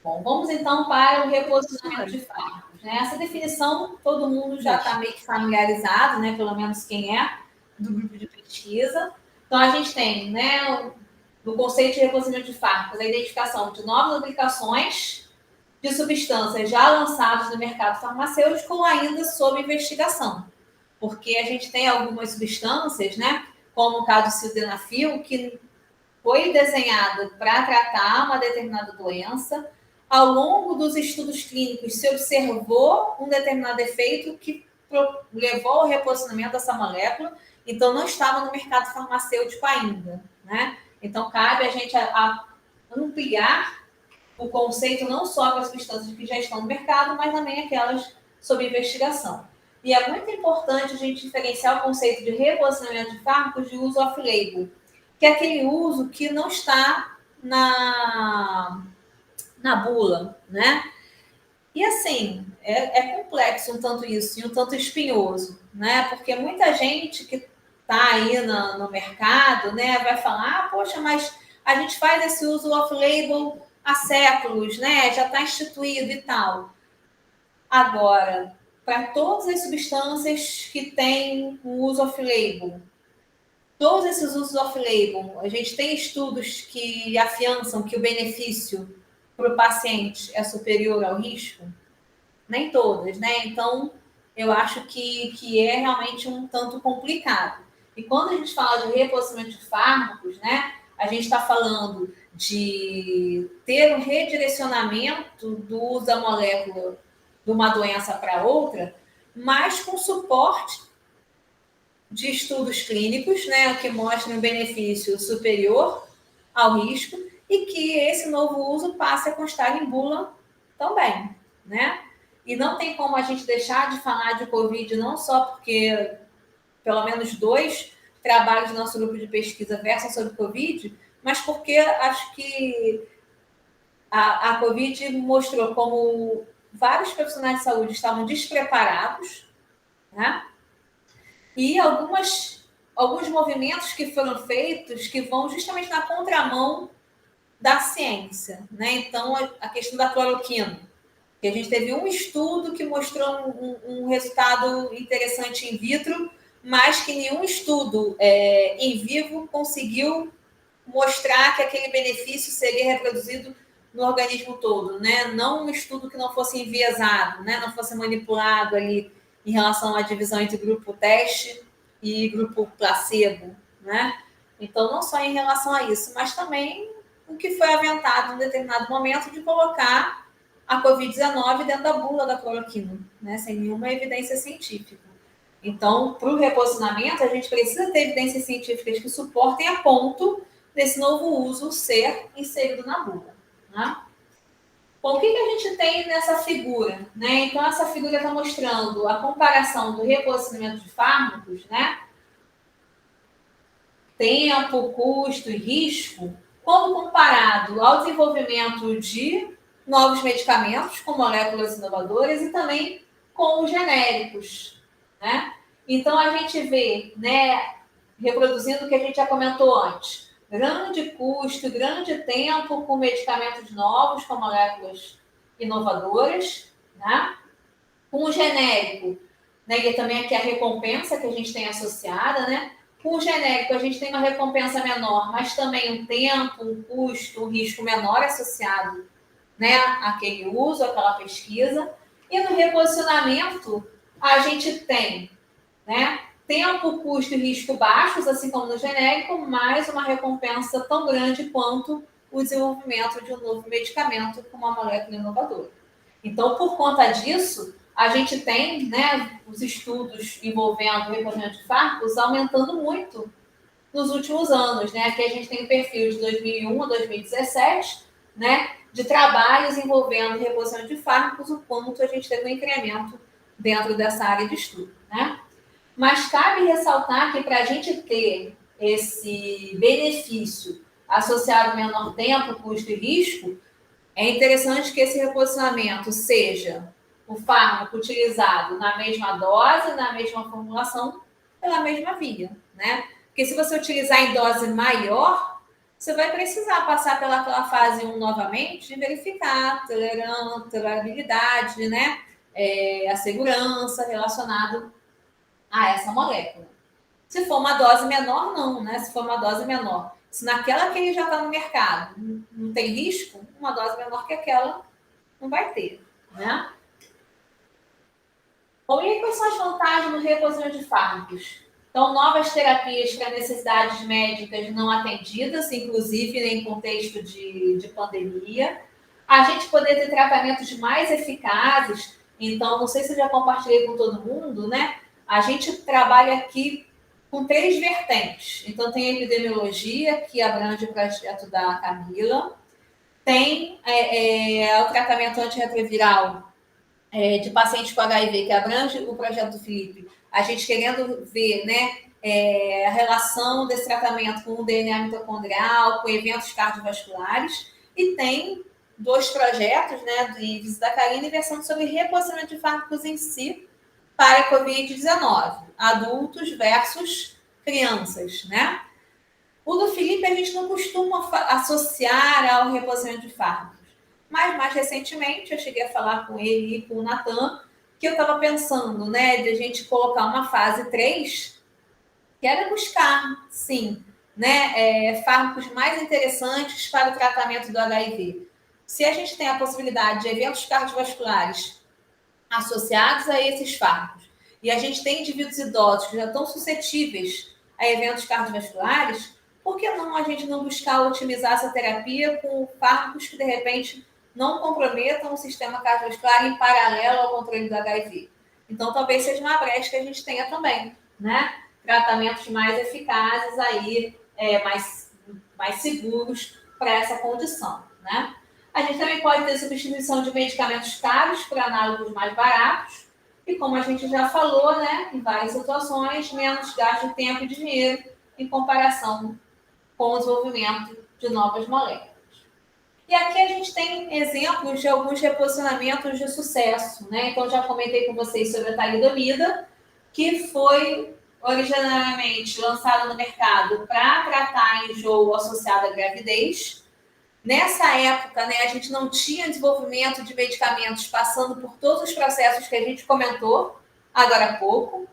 Bom, vamos então para o reposicionamento de fármacos. Né? Essa definição todo mundo já está meio que familiarizado, né? Pelo menos quem é do grupo de pesquisa. Então, a gente tem, né, no conceito de reposicionamento de fármacos, a identificação de novas aplicações de substâncias já lançadas no mercado farmacêutico ou ainda sob investigação. Porque a gente tem algumas substâncias, né, como o caso do sildenafil, que foi desenhado para tratar uma determinada doença. Ao longo dos estudos clínicos, se observou um determinado efeito que levou ao reposicionamento dessa molécula, então não estava no mercado farmacêutico ainda, né? Então, cabe a gente ampliar o conceito não só para as substâncias que já estão no mercado, mas também aquelas sob investigação. E é muito importante a gente diferenciar o conceito de reposicionamento de fármacos de uso off-label, que é aquele uso que não está na bula, né? E assim, é complexo um tanto isso, e um tanto espinhoso, né? Porque muita gente que está aí no mercado, né, vai falar, poxa, mas a gente faz esse uso off-label há séculos, né? Já está instituído e tal. Agora, para todas as substâncias que têm um uso off-label, todos esses usos off-label, a gente tem estudos que afiançam que o benefício para o paciente é superior ao risco? Nem todas, né? Então, eu acho que é realmente um tanto complicado. E quando a gente fala de reposicionamento de fármacos, né, a gente está falando de ter um redirecionamento do uso da molécula de uma doença para outra, mas com suporte de estudos clínicos, né, que mostrem um benefício superior ao risco e que esse novo uso passe a constar em bula também, né? E não tem como a gente deixar de falar de Covid, não só porque pelo menos 2 trabalhos do nosso grupo de pesquisa versam sobre Covid, mas porque acho que a Covid mostrou como vários profissionais de saúde estavam despreparados, né? E alguns movimentos que foram feitos que vão justamente na contramão da ciência, né? Então, a questão da cloroquina, que a gente teve um estudo que mostrou um resultado interessante in vitro, mas que nenhum estudo em vivo conseguiu mostrar que aquele benefício seria reproduzido no organismo todo, né? Não um estudo que não fosse enviesado, né? Não fosse manipulado ali em relação à divisão entre grupo teste e grupo placebo, né? Então, não só em relação a isso, mas também o que foi aventado em determinado momento de colocar a Covid-19 dentro da bula da cloroquina, né? Sem nenhuma evidência científica. Então, para o reposicionamento, a gente precisa ter evidências científicas que suportem a ponto desse novo uso ser inserido na bula, né? Bom, o que a gente tem nessa figura, né? Então, essa figura está mostrando a comparação do reposicionamento de fármacos, né? Tempo, custo e risco, quando comparado ao desenvolvimento de novos medicamentos com moléculas inovadoras e também com os genéricos, né? Então, a gente vê, né, reproduzindo o que a gente já comentou antes, grande custo, grande tempo com medicamentos novos, com moléculas inovadoras, né? Com o genérico, né? E também aqui a recompensa que a gente tem associada, né? Com o genérico, a gente tem uma recompensa menor, mas também um tempo, um custo, um risco menor associado, né, àquele uso, àquela pesquisa. E no reposicionamento, a gente tem, né, tempo, custo e risco baixos, assim como no genérico, mas uma recompensa tão grande quanto o desenvolvimento de um novo medicamento com uma molécula inovadora. Então, por conta disso, a gente tem, né, os estudos envolvendo o reposicionamento de fármacos aumentando muito nos últimos anos, né? Aqui a gente tem um perfil de 2001 a 2017, né, de trabalhos envolvendo reposicionamento de fármacos, o quanto a gente teve um incremento dentro dessa área de estudo, né? Mas cabe ressaltar que para a gente ter esse benefício associado ao menor tempo, custo e risco, é interessante que esse reposicionamento seja o fármaco utilizado na mesma dose, na mesma formulação, pela mesma via, né? Porque se você utilizar em dose maior, você vai precisar passar pelaquela fase 1 novamente e verificar a tolerabilidade, né? A segurança relacionada a essa molécula. Se for uma dose menor, não, né? Se for uma dose menor, se naquela que ele já está no mercado não tem risco, uma dose menor que aquela não vai ter, né? Bom, e quais são as vantagens do reposicionamento de fármacos? Então, novas terapias para necessidades médicas não atendidas, inclusive em contexto de pandemia. A gente poder ter tratamentos mais eficazes. Então, não sei se eu já compartilhei com todo mundo, né? A gente trabalha aqui com 3 vertentes. Então, tem a epidemiologia, que abrange o projeto da Camila. Tem o tratamento antirretroviral de pacientes com HIV, que abrange o projeto do Felipe. A gente querendo ver, né, a relação desse tratamento com o DNA mitocondrial, com eventos cardiovasculares. E tem 2 projetos, né, de Visita da Karina, versando sobre reposicionamento de fármacos em si para a Covid-19, adultos versus crianças, né? O do Felipe a gente não costuma associar ao reposicionamento de fármacos, mas mais recentemente eu cheguei a falar com ele e com o Natan, que eu estava pensando, né, de a gente colocar uma fase 3, que era buscar, sim, né, fármacos mais interessantes para o tratamento do HIV. Se a gente tem a possibilidade de eventos cardiovasculares associados a esses fármacos, e a gente tem indivíduos idosos que já estão suscetíveis a eventos cardiovasculares, por que não a gente não buscar otimizar essa terapia com fármacos que, de repente, não comprometam o sistema cardiovascular em paralelo ao controle do HIV? Então, talvez seja uma brecha que a gente tenha também, né? Tratamentos mais eficazes aí, mais seguros para essa condição, né? A gente também pode ter substituição de medicamentos caros por análogos mais baratos e, como a gente já falou, né, em várias situações, menos gasto de tempo e dinheiro em comparação com o desenvolvimento de novas moléculas. E aqui a gente tem exemplos de alguns reposicionamentos de sucesso, né? Então, já comentei com vocês sobre a talidomida, que foi originariamente lançada no mercado para tratar enjoo associado à gravidez. Nessa época, né, a gente não tinha desenvolvimento de medicamentos passando por todos os processos que a gente comentou agora há pouco,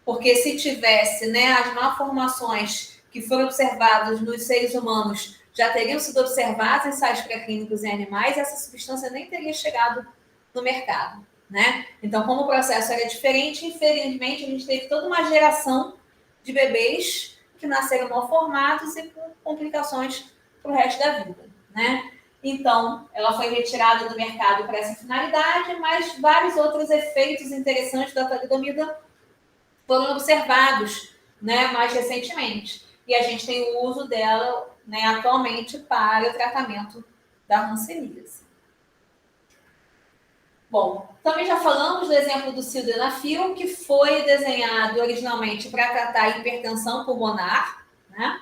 porque se tivesse, né, as malformações que foram observadas nos seres humanos já teriam sido observadas em ensaios pré-clínicos em animais, essa substância nem teria chegado no mercado, né? Então, como o processo era diferente, infelizmente, a gente teve toda uma geração de bebês que nasceram mal formados e com complicações para o resto da vida, né? Então, ela foi retirada do mercado para essa finalidade, mas vários outros efeitos interessantes da talidomida foram observados, né, mais recentemente. E a gente tem o uso dela, né, atualmente para o tratamento da hanseníase. Bom, também já falamos do exemplo do sildenafil, que foi desenhado originalmente para tratar a hipertensão pulmonar, né?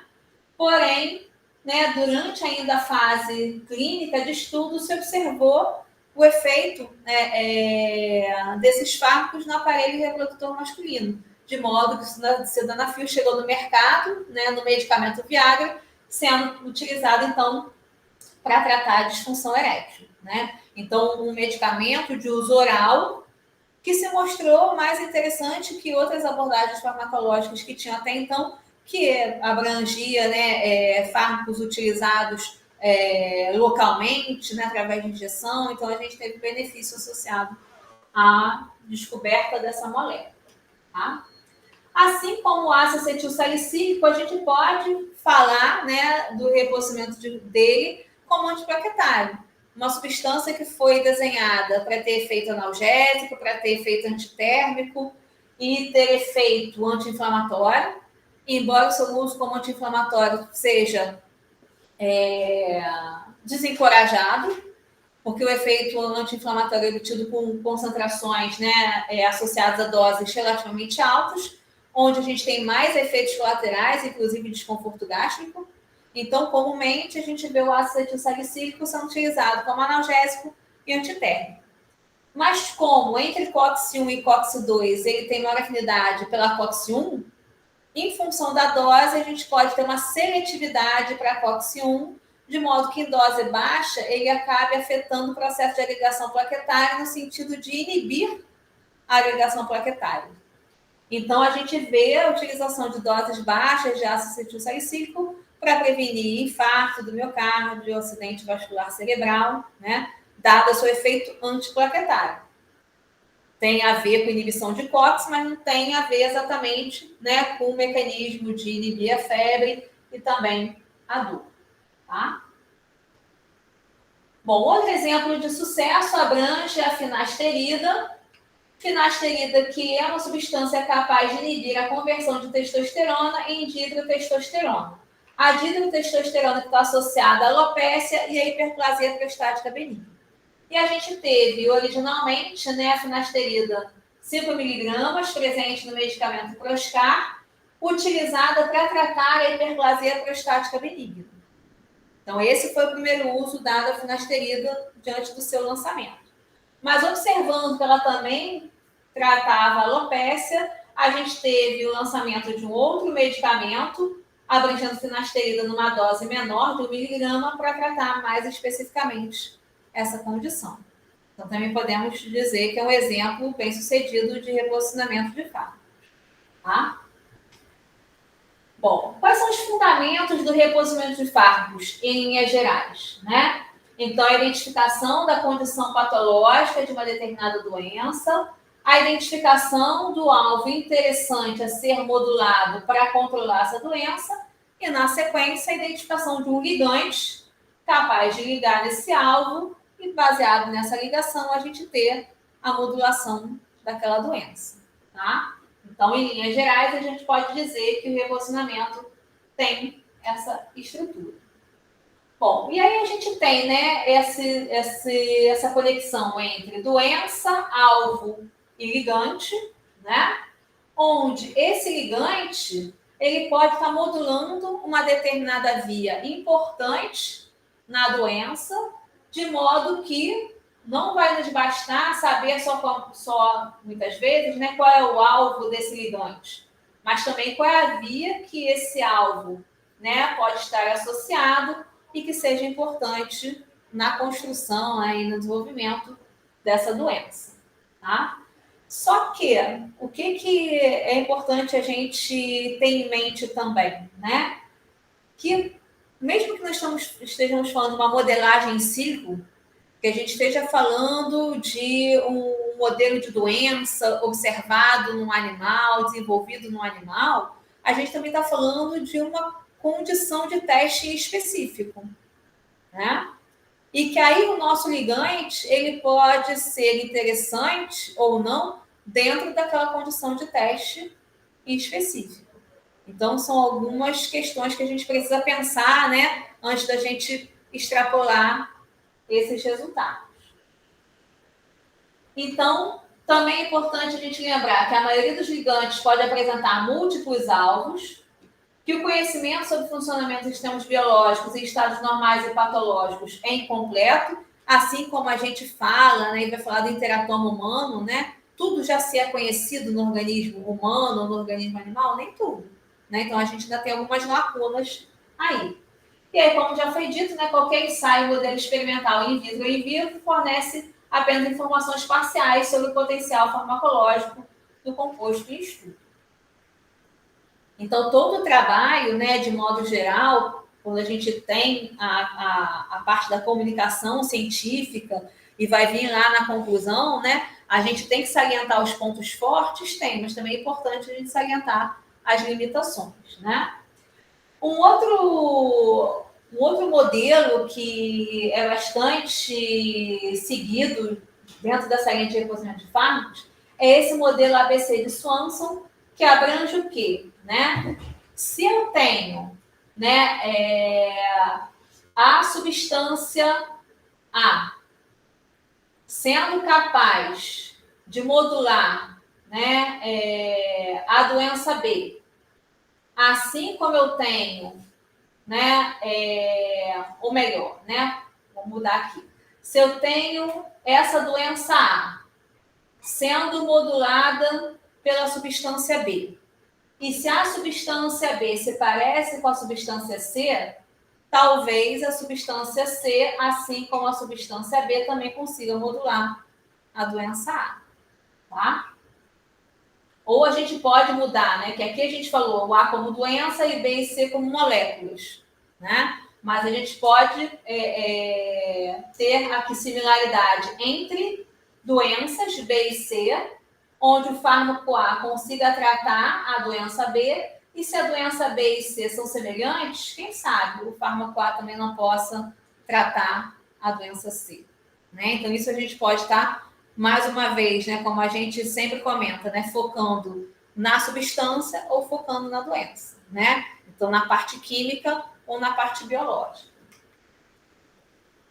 Porém, né, durante ainda a fase clínica de estudo, se observou o efeito, né, desses fármacos no aparelho reprodutor masculino, de modo que o sildenafil chegou no mercado, né, no medicamento Viagra, sendo utilizado, então, para tratar a disfunção erétil, né? Então, um medicamento de uso oral que se mostrou mais interessante que outras abordagens farmacológicas que tinham até então, que abrangia, né, fármacos utilizados localmente, né, através de injeção. Então, a gente teve benefício associado à descoberta dessa molécula, tá? Assim como o ácido acetilsalicílico, a gente pode falar, né, do reposicionamento dele como antiplaquetário. Uma substância que foi desenhada para ter efeito analgésico, para ter efeito antitérmico e ter efeito anti-inflamatório. Embora o seu uso como anti-inflamatório seja desencorajado, porque o efeito anti-inflamatório é obtido com concentrações, né, associadas a doses relativamente altas, onde a gente tem mais efeitos colaterais, inclusive desconforto gástrico. Então, comumente, a gente vê o ácido acetilsalicílico sendo utilizado como analgésico e antitérmico. Mas como entre COX-1 e COX-2 ele tem maior afinidade pela COX-1, em função da dose, a gente pode ter uma seletividade para COX-1, de modo que em dose baixa ele acabe afetando o processo de agregação plaquetária no sentido de inibir a agregação plaquetária. Então, a gente vê a utilização de doses baixas de ácido acetilsalicílico para prevenir infarto do miocárdio, acidente vascular cerebral, né, dado o seu efeito antiplaquetário. Tem a ver com inibição de COX, mas não tem a ver exatamente, né, com o mecanismo de inibir a febre e também a dor, tá? Bom, outro exemplo de sucesso abrange a finasterida. Finasterida, que é uma substância capaz de inibir a conversão de testosterona em dihidrotestosterona. A dihidrotestosterona que está associada à alopécia e à hiperplasia prostática benigna. E a gente teve, originalmente, né, a finasterida 5 mg, presente no medicamento Proscar, utilizada para tratar a hiperplasia prostática benigna. Então, esse foi o primeiro uso dado à finasterida diante do seu lançamento. Mas observando que ela também tratava a alopécia, a gente teve o lançamento de um outro medicamento, abrangendo finasterida numa dose menor de 1 mg, para tratar mais especificamente essa condição. Então, também podemos dizer que é um exemplo bem sucedido de reposicionamento de fármacos. Tá? Bom, quais são os fundamentos do reposicionamento de fármacos em linhas gerais, né? Então, a identificação da condição patológica de uma determinada doença, a identificação do alvo interessante a ser modulado para controlar essa doença e, na sequência, a identificação de um ligante capaz de ligar nesse alvo e, baseado nessa ligação, a gente ter a modulação daquela doença, tá? Então, em linhas gerais, a gente pode dizer que o relacionamento tem essa estrutura. Bom, e aí a gente tem, né, essa conexão entre doença, alvo e ligante, né? Onde esse ligante ele pode estar modulando uma determinada via importante na doença, de modo que não vai nos bastar saber só muitas vezes, né, qual é o alvo desse ligante, mas também qual é a via que esse alvo, né, pode estar associado e que seja importante na construção e no desenvolvimento dessa doença, tá? Só que o que é importante a gente ter em mente também, né? Que mesmo que nós estejamos falando de uma modelagem em sílico, que a gente esteja falando de um modelo de doença observado num animal, desenvolvido num animal, a gente também está falando de uma condição de teste específico, né? E que aí o nosso ligante ele pode ser interessante ou não dentro daquela condição de teste específico. Então, são algumas questões que a gente precisa pensar, né, antes da gente extrapolar esses resultados. Então, também é importante a gente lembrar que a maioria dos ligantes pode apresentar múltiplos alvos, que o conhecimento sobre o funcionamento dos sistemas biológicos em estados normais e patológicos é incompleto, assim como a gente fala, né, e vai falar do interatoma humano, né? Tudo já se é conhecido no organismo humano ou no organismo animal? Nem tudo, né? Então, a gente ainda tem algumas lacunas aí. E aí, como já foi dito, né, qualquer ensaio, modelo experimental in vitro ou in vivo fornece apenas informações parciais sobre o potencial farmacológico do composto em estudo. Então, todo o trabalho, né, de modo geral, quando a gente tem a parte da comunicação científica e vai vir lá na conclusão, né, a gente tem que salientar os pontos fortes, mas também é importante a gente salientar as limitações, né? Um outro modelo que é bastante seguido dentro dessa linha de reposição de fármacos é esse modelo ABC de Swanson, que abrange o quê? Né? Se eu tenho, né, a substância A sendo capaz de modular, né, a doença B, assim como eu tenho, né, ou melhor, né, vou mudar aqui. Se eu tenho essa doença A sendo modulada pela substância B, e se a substância B se parece com a substância C, talvez a substância C, assim como a substância B, também consiga modular a doença A, tá? Ou a gente pode mudar, né? Que aqui a gente falou o A como doença e B e C como moléculas, né? Mas a gente pode ter aqui similaridade entre doenças B e C, onde o fármaco A consiga tratar a doença B, e se a doença B e C são semelhantes, quem sabe o fármaco A também não possa tratar a doença C, né? Então, isso a gente pode estar, mais uma vez, né, como a gente sempre comenta, né, focando na substância ou focando na doença, né? Então, na parte química ou na parte biológica.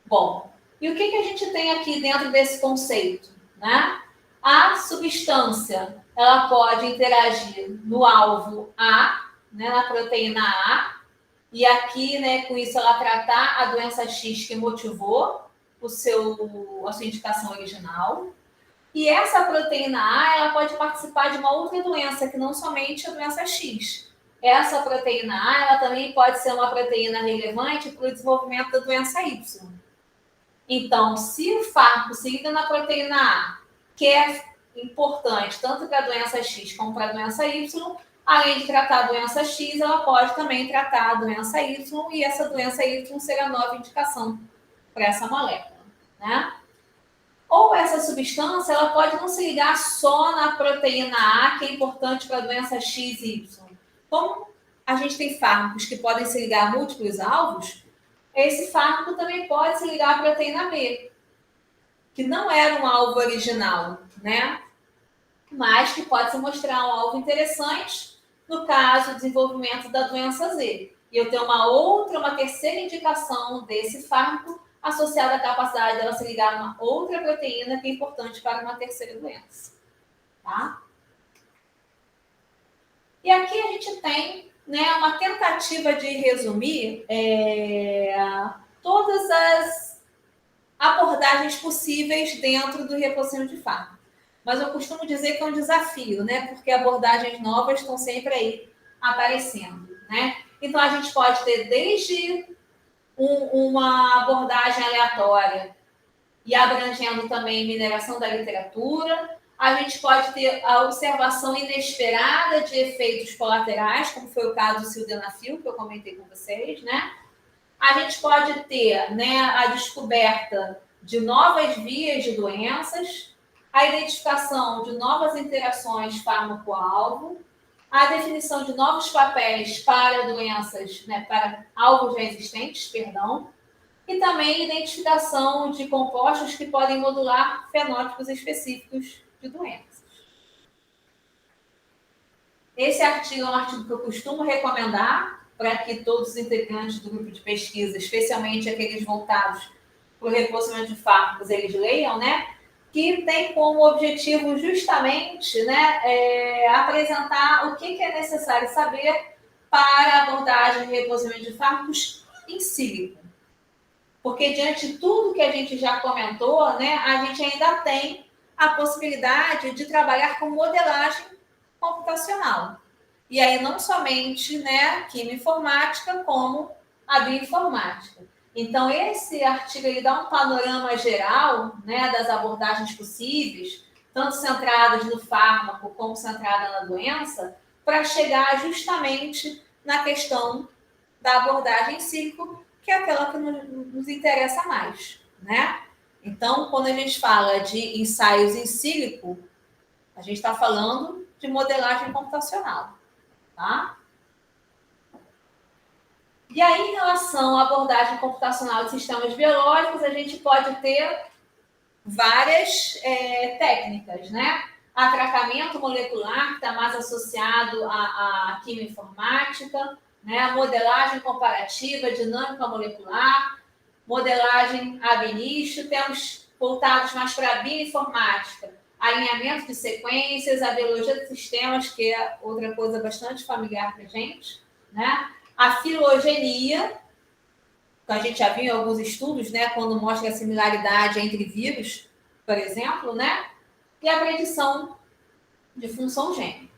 Bom, e o que a gente tem aqui dentro desse conceito, né? A substância, ela pode interagir no alvo A, né, na proteína A, e aqui, né, com isso, ela tratar a doença X que motivou a sua indicação original. E essa proteína A, ela pode participar de uma outra doença, que não somente a doença X. Essa proteína A, ela também pode ser uma proteína relevante para o desenvolvimento da doença Y. Então, se o fármaco se liga na proteína A, que é importante tanto para a doença X como para a doença Y, além de tratar a doença X, ela pode também tratar a doença Y, e essa doença Y será a nova indicação para essa molécula, né? Ou essa substância ela pode não se ligar só na proteína A, que é importante para a doença X e Y. Como a gente tem fármacos que podem se ligar a múltiplos alvos, esse fármaco também pode se ligar à proteína B, que não era um alvo original, né? Mas que pode se mostrar um alvo interessante no caso do desenvolvimento da doença Z. E eu tenho uma terceira indicação desse fármaco associada à capacidade dela se ligar a uma outra proteína que é importante para uma terceira doença. Tá? E aqui a gente tem, né, uma tentativa de resumir todas as abordagens possíveis dentro do reposicionamento de fármaco. Mas eu costumo dizer que é um desafio, né? Porque abordagens novas estão sempre aí aparecendo, né? Então, a gente pode ter desde uma abordagem aleatória e abrangendo também mineração da literatura. A gente pode ter a observação inesperada de efeitos colaterais, como foi o caso do sildenafil, que eu comentei com vocês, né? A gente pode ter, né, a descoberta de novas vias de doenças, a identificação de novas interações fármaco-alvo, a definição de novos papéis para doenças, né, para alvos já existentes, perdão, e também identificação de compostos que podem modular fenótipos específicos de doenças. Esse artigo é um artigo que eu costumo recomendar para que todos os integrantes do grupo de pesquisa, especialmente aqueles voltados para o reposicionamento de fármacos, eles leiam, né? Que tem como objetivo justamente, né, apresentar o que é necessário saber para a abordagem de reposicionamento de fármacos em sílico. Porque diante de tudo que a gente já comentou, né, a gente ainda tem a possibilidade de trabalhar com modelagem computacional. E aí não somente, né, quimio-informática, como a bioinformática. Então, esse artigo ele dá um panorama geral, né, das abordagens possíveis, tanto centradas no fármaco como centradas na doença, para chegar justamente na questão da abordagem em sílico, que é aquela que nos interessa mais, né? Então, quando a gente fala de ensaios em sílico, a gente está falando de modelagem computacional, tá? E aí, em relação à abordagem computacional de sistemas biológicos, a gente pode ter várias técnicas, né? Atracamento molecular, que está mais associado à quimioinformática, né? A modelagem comparativa, dinâmica molecular, modelagem ab initio, temos voltados mais para a bioinformática, alinhamento de sequências, a biologia de sistemas, que é outra coisa bastante familiar para a gente, né? A filogenia, que a gente já viu em alguns estudos, né, quando mostra a similaridade entre vírus, por exemplo, né? E a predição de função gênica.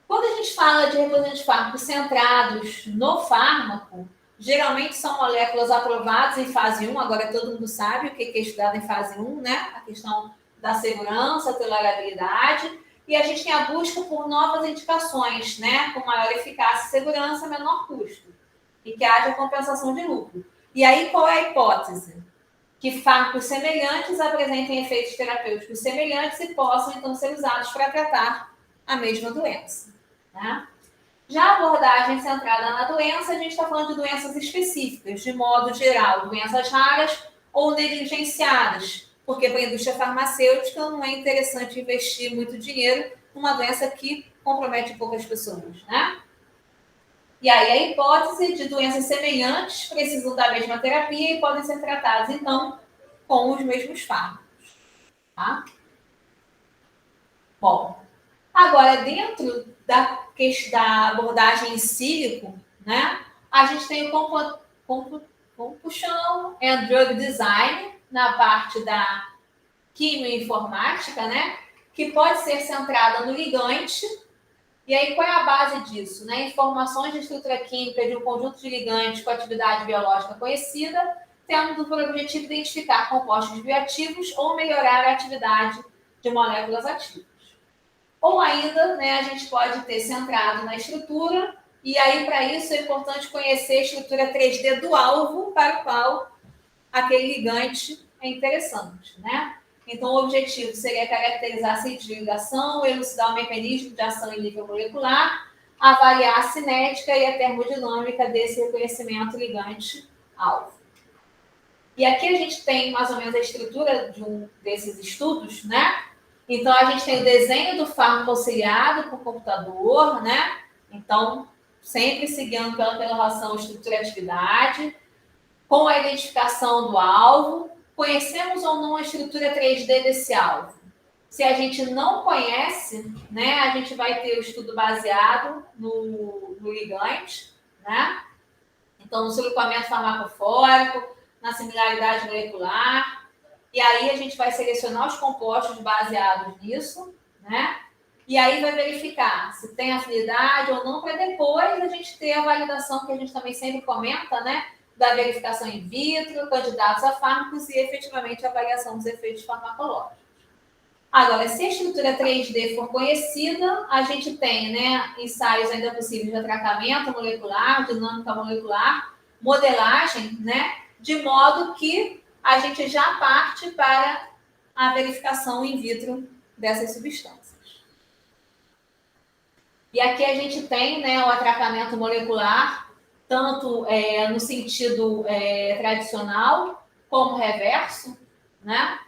Quando a gente fala de reposicionamento de fármacos centrados no fármaco, geralmente são moléculas aprovadas em fase 1, agora todo mundo sabe o que é estudado em fase 1, né? A questão da segurança, tolerabilidade, e a gente tem a busca por novas indicações, né? Com maior eficácia e segurança, menor custo, e que haja compensação de lucro. E aí, qual é a hipótese? Que fármacos semelhantes apresentem efeitos terapêuticos semelhantes e possam, então, ser usados para tratar a mesma doença, né? Já a abordagem centrada na doença, a gente está falando de doenças específicas, de modo geral, doenças raras ou negligenciadas, porque para a indústria farmacêutica não é interessante investir muito dinheiro numa doença que compromete poucas pessoas, né? E aí a hipótese de doenças semelhantes precisam da mesma terapia e podem ser tratadas, então, com os mesmos fármacos, tá? Bom, agora, dentro da abordagem em sílico, né, a gente tem o Computational and Drug Design, na parte da quimioinformática, né, que pode ser centrada no ligante. E aí, qual é a base disso? Né? Informações de estrutura química de um conjunto de ligantes com atividade biológica conhecida, tendo por objetivo identificar compostos bioativos ou melhorar a atividade de moléculas ativas. Ou ainda, né, a gente pode ter centrado na estrutura, e aí, para isso, é importante conhecer a estrutura 3D do alvo para o qual aquele ligante é interessante, né? Então, o objetivo seria caracterizar a sítio de ligação, elucidar o mecanismo de ação em nível molecular, avaliar a cinética e a termodinâmica desse reconhecimento ligante-alvo. E aqui a gente tem mais ou menos a estrutura de um desses estudos, né? Então, a gente tem o desenho do fármaco auxiliado por computador, né? Então, sempre seguindo pela relação estrutura-atividade, com a identificação do alvo. Conhecemos ou não a estrutura 3D desse alvo? Se a gente não conhece, né, a gente vai ter o estudo baseado no ligante, né? Então, no seu grupamento farmacofórico, na similaridade molecular, e aí a gente vai selecionar os compostos baseados nisso, né? E aí vai verificar se tem afinidade ou não, para depois a gente ter a validação que a gente também sempre comenta, né? Da verificação in vitro, candidatos a fármacos e efetivamente a avaliação dos efeitos farmacológicos. Agora, se a estrutura 3D for conhecida, a gente tem, né, ensaios ainda possíveis de atracamento molecular, dinâmica molecular, modelagem, né, de modo que a gente já parte para a verificação in vitro dessas substâncias. E aqui a gente tem, né, o atracamento molecular, tanto no sentido tradicional como reverso, né?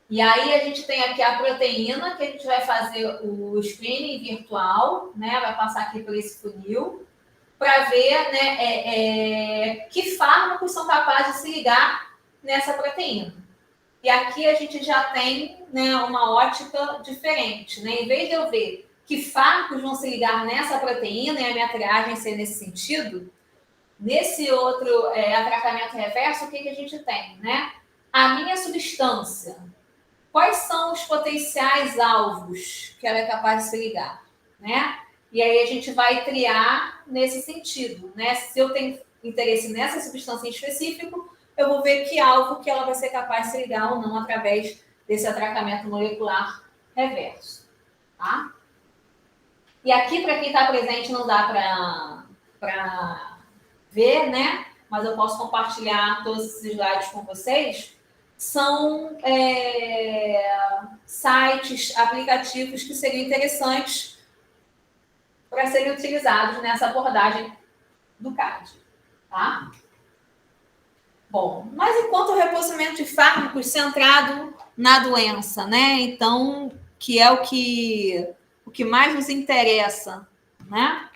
E aí a gente tem aqui a proteína, que a gente vai fazer o screening virtual, né? Vai passar aqui por esse funil, para ver, né, que fármacos são capazes de se ligar nessa proteína. E aqui a gente já tem, né, uma ótica diferente, né? Em vez de eu ver que fármacos vão se ligar nessa proteína e a minha triagem ser nesse sentido, nesse outro atracamento reverso, o que a gente tem, né? A minha substância, quais são os potenciais alvos que ela é capaz de se ligar, né? E aí a gente vai triar nesse sentido, né? Se eu tenho interesse nessa substância em específico, eu vou ver que alvo que ela vai ser capaz de se ligar ou não através desse atracamento molecular reverso, tá? E aqui, para quem está presente, não dá para ver, né? Mas eu posso compartilhar todos esses slides com vocês. São sites, aplicativos que seriam interessantes para serem utilizados nessa abordagem do CAD, tá? Bom, mas enquanto o reposicionamento de fármacos centrado na doença, né? Então, que é o que mais nos interessa, né?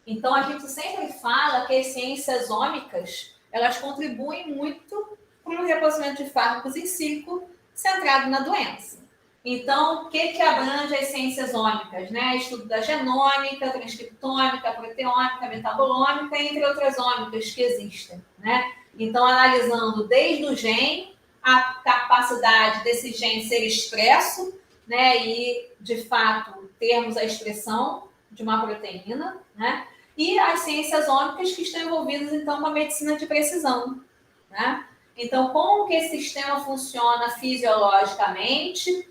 Então, a gente sempre fala que as ciências ômicas, elas contribuem muito para o reposicionamento de fármacos em sílico centrado na doença. Então, o que abrange as ciências ômicas, né? Estudo da genômica, transcriptômica, proteômica, metabolômica, entre outras ômicas que existem, né? Então, analisando desde o gene, a capacidade desse gene ser expresso, né? E, de fato, termos a expressão de uma proteína, né? E as ciências ômicas que estão envolvidas, então, com a medicina de precisão, né? Então, como que esse sistema funciona fisiologicamente,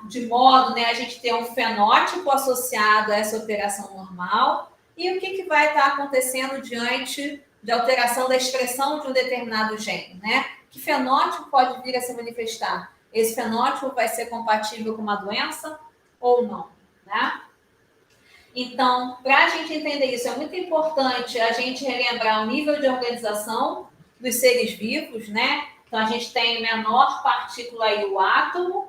de modo, né, a gente ter um fenótipo associado a essa alteração normal, e o que vai estar acontecendo diante de alteração da expressão de um determinado gene, né? Que fenótipo pode vir a se manifestar? Esse fenótipo vai ser compatível com uma doença ou não, né? Então, para a gente entender isso, é muito importante a gente relembrar o nível de organização dos seres vivos, né? Então, a gente tem menor partícula aí, o átomo,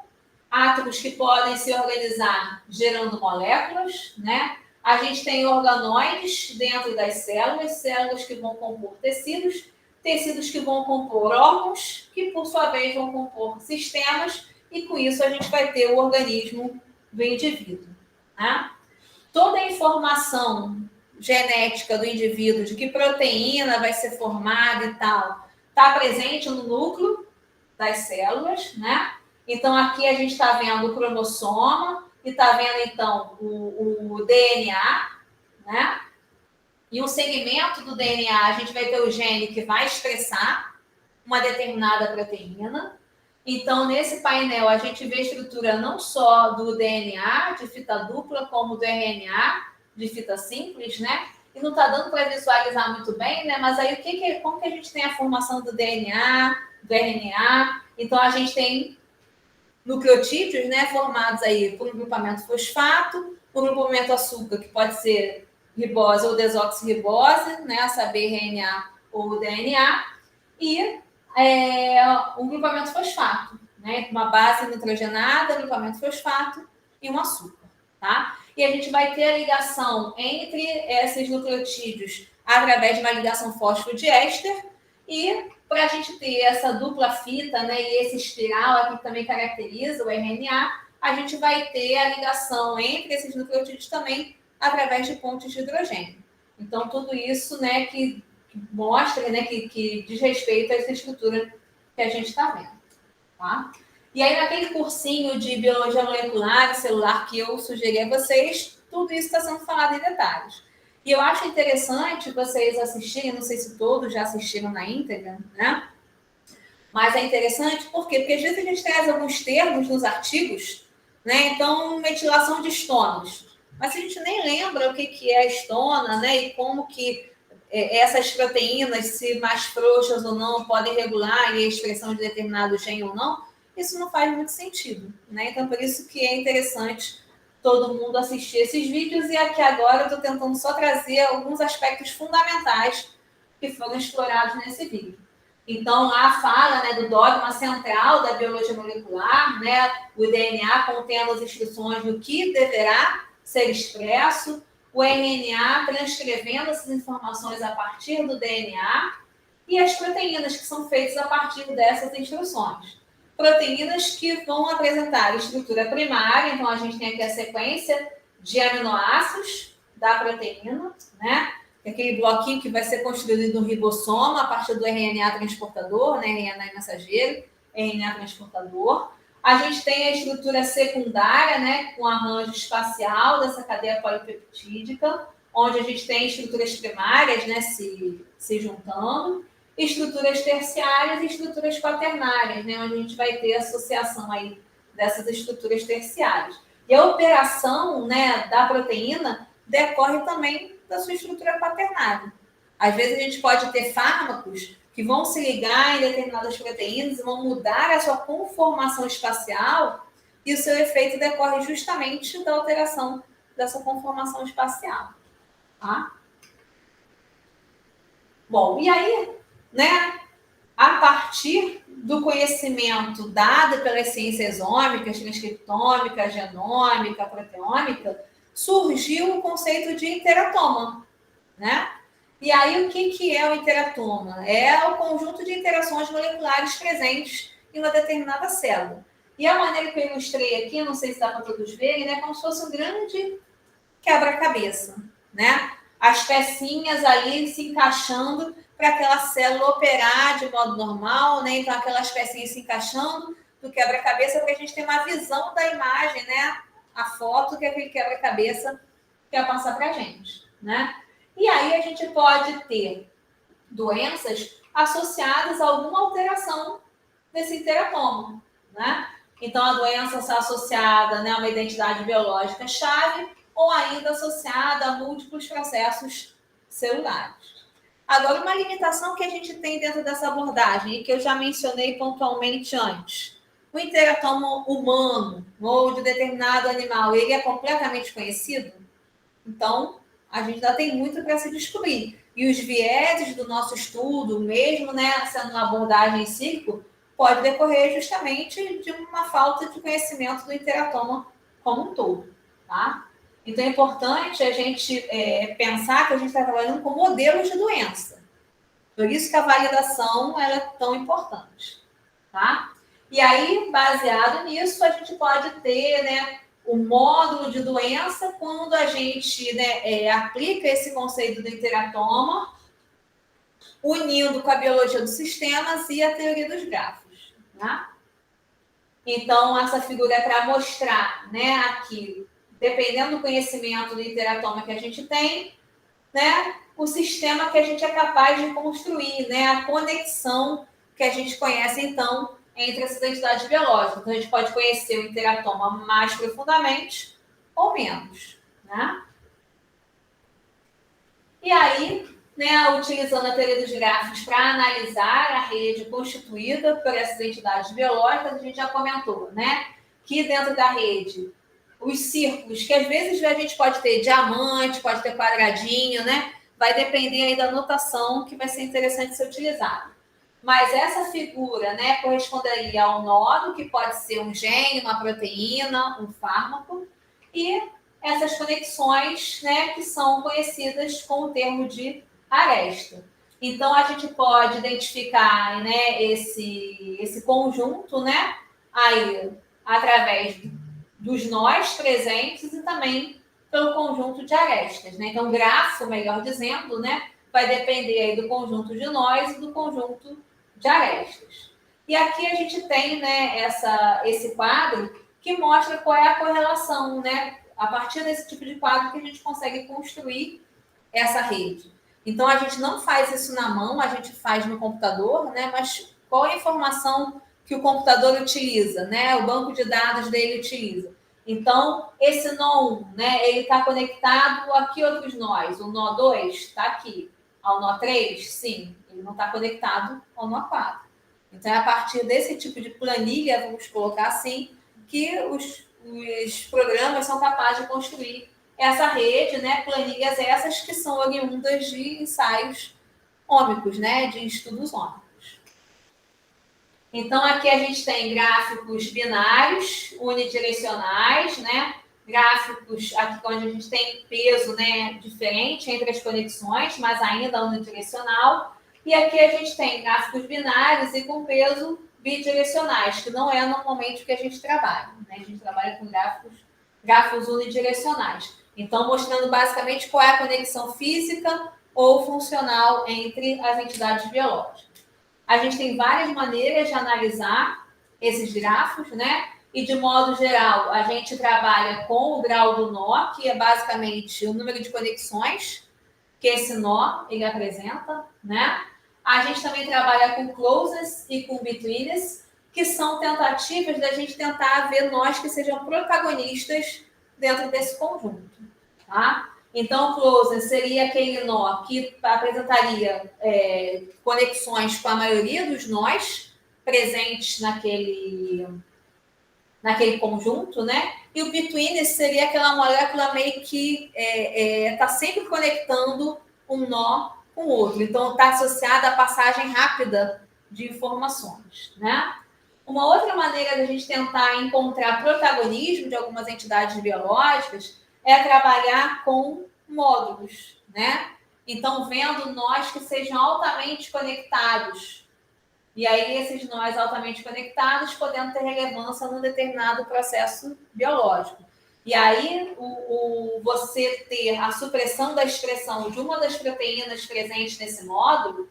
átomos que podem se organizar gerando moléculas, né? A gente tem organoides dentro das células, células que vão compor tecidos, tecidos que vão compor órgãos, que por sua vez vão compor sistemas, e com isso a gente vai ter o organismo do indivíduo, né? Toda a informação genética do indivíduo, de que proteína vai ser formada e tal, está presente no núcleo das células, né? Então, aqui a gente está vendo o cromossoma e está vendo, então, o DNA, né? E um segmento do DNA, a gente vai ter o gene que vai expressar uma determinada proteína. Então, nesse painel, a gente vê a estrutura não só do DNA, de fita dupla, como do RNA, de fita simples, né? E não está dando para visualizar muito bem, né? Mas aí, como que a gente tem a formação do DNA, do RNA. Então, a gente tem nucleotídeos, né, formados aí por um grupamento fosfato, por um grupamento açúcar, que pode ser ribose ou desoxirribose, né, a saber, RNA ou DNA, e um grupamento fosfato, né, uma base nitrogenada, grupamento fosfato e um açúcar, tá? E a gente vai ter a ligação entre esses nucleotídeos através de uma ligação fosfodiéster e para a gente ter essa dupla fita, né, e esse espiral aqui que também caracteriza o RNA, a gente vai ter a ligação entre esses nucleotídeos também através de pontes de hidrogênio. Então, tudo isso, né, que mostra, né, que diz respeito a essa estrutura que a gente está vendo, tá? E aí, naquele cursinho de biologia molecular e celular que eu sugeri a vocês, tudo isso está sendo falado em detalhes. E eu acho interessante vocês assistirem, não sei se todos já assistiram na íntegra, né? Mas é interessante por quê? Porque às vezes a gente traz alguns termos nos artigos, né? Então, metilação de estonas. Mas a gente nem lembra o que é a estona, né? E como que essas proteínas, se mais frouxas ou não, podem regular a expressão de determinado gene ou não, isso não faz muito sentido, né? Então, por isso que é interessante todo mundo assistir esses vídeos, e aqui agora eu estou tentando só trazer alguns aspectos fundamentais que foram explorados nesse vídeo. Então, lá fala, né, do dogma central da biologia molecular, né, o DNA contendo as instruções do que deverá ser expresso, o RNA transcrevendo essas informações a partir do DNA e as proteínas que são feitas a partir dessas instruções. Proteínas que vão apresentar estrutura primária, então a gente tem aqui a sequência de aminoácidos da proteína, né? Aquele bloquinho que vai ser construído no ribossoma a partir do RNA transportador, né? RNA mensageiro, RNA transportador. A gente tem a estrutura secundária, né? Com arranjo espacial dessa cadeia polipeptídica, onde a gente tem estruturas primárias, né? Se juntando. Estruturas terciárias e estruturas quaternárias, né, onde a gente vai ter associação aí dessas estruturas terciárias. E a operação, né, da proteína decorre também da sua estrutura quaternária. Às vezes a gente pode ter fármacos que vão se ligar em determinadas proteínas e vão mudar a sua conformação espacial, e o seu efeito decorre justamente da alteração dessa conformação espacial. Tá? Bom, e aí, né, a partir do conhecimento dado pelas ciências ômicas, transcriptômica, genômica, proteômica, surgiu o conceito de interatoma, né? E aí, o que é o interatoma? É o conjunto de interações moleculares presentes em uma determinada célula. E a maneira que eu ilustrei aqui, não sei se dá para todos verem, né, como se fosse um grande quebra-cabeça, né? As pecinhas ali se encaixando para aquela célula operar de modo normal, né? Então, aquelas pecinhas se encaixando do quebra-cabeça para a gente ter uma visão da imagem, né? A foto que aquele quebra-cabeça quer passar para a gente, né? E aí a gente pode ter doenças associadas a alguma alteração desse interatoma, né? Então, a doença está associada, né, a uma identidade biológica chave ou ainda associada a múltiplos processos celulares. Agora, uma limitação que a gente tem dentro dessa abordagem, e que eu já mencionei pontualmente antes, o interatoma humano ou de determinado animal, ele é completamente conhecido? Então, a gente ainda tem muito para se descobrir. E os vieses do nosso estudo, mesmo, né, sendo uma abordagem em ciclo, pode decorrer justamente de uma falta de conhecimento do interatoma como um todo, tá? Então, é importante a gente pensar que a gente está trabalhando com modelos de doença. Por isso que a validação ela é tão importante, tá? E aí, baseado nisso, a gente pode ter, né, o módulo de doença quando a gente, né, aplica esse conceito do interatoma, unindo com a biologia dos sistemas e a teoria dos grafos, tá? Então, essa figura é para mostrar, né, aqui, dependendo do conhecimento do interatoma que a gente tem, né, o sistema que a gente é capaz de construir, né, a conexão que a gente conhece, então, entre essas entidades biológicas. Então, a gente pode conhecer o interatoma mais profundamente ou menos, né? E aí, né, né, utilizando a teoria dos grafos para analisar a rede constituída por essas entidades biológicas, a gente já comentou, né, que dentro da rede, os círculos, que às vezes a gente pode ter diamante, pode ter quadradinho, né, vai depender aí da notação que vai ser interessante ser utilizada. Mas essa figura, né, corresponderia ao nodo, que pode ser um gene, uma proteína, um fármaco, e essas conexões, né, que são conhecidas com o termo de aresta. Então, a gente pode identificar, né, esse conjunto, né, aí, através dos nós presentes e também pelo conjunto de arestas, né? Então, o grafo, melhor dizendo, né, vai depender aí do conjunto de nós e do conjunto de arestas. E aqui a gente tem, né, esse quadro que mostra qual é a correlação, né? A partir desse tipo de quadro que a gente consegue construir essa rede. Então, a gente não faz isso na mão, a gente faz no computador, né? Mas qual é a informação que o computador utiliza, né? O banco de dados dele utiliza. Então, esse nó 1, né? Ele está conectado a que outros nós? O nó 2 está aqui. Ao nó 3? Sim, ele não está conectado ao nó 4. Então, é a partir desse tipo de planilha, vamos colocar assim, que os programas são capazes de construir essa rede, né? Planilhas essas que são oriundas de ensaios ômicos, né? De estudos ômicos. Então, aqui a gente tem gráficos binários, unidirecionais, né? Gráficos aqui onde a gente tem peso, né, diferente entre as conexões, mas ainda unidirecional. E aqui a gente tem gráficos binários e com peso bidirecionais, que não é normalmente o que a gente trabalha, né? A gente trabalha com gráficos unidirecionais. Então, mostrando basicamente qual é a conexão física ou funcional entre as entidades biológicas. A gente tem várias maneiras de analisar esses grafos, né? E, de modo geral, a gente trabalha com o grau do nó, que é basicamente o número de conexões que esse nó ele apresenta, né? A gente também trabalha com closes e com betweens, que são tentativas da gente tentar ver nós que sejam protagonistas dentro desse conjunto, tá? Então, o closer seria aquele nó que apresentaria conexões com a maioria dos nós presentes naquele conjunto, né? E o between seria aquela molécula meio que está sempre conectando um nó com o outro. Então, está associada à passagem rápida de informações, né? Uma outra maneira da gente tentar encontrar protagonismo de algumas entidades biológicas é trabalhar com módulos, né? Então, vendo nós que sejam altamente conectados. E aí, esses nós altamente conectados podendo ter relevância num determinado processo biológico. E aí, você ter a supressão da expressão de uma das proteínas presentes nesse módulo,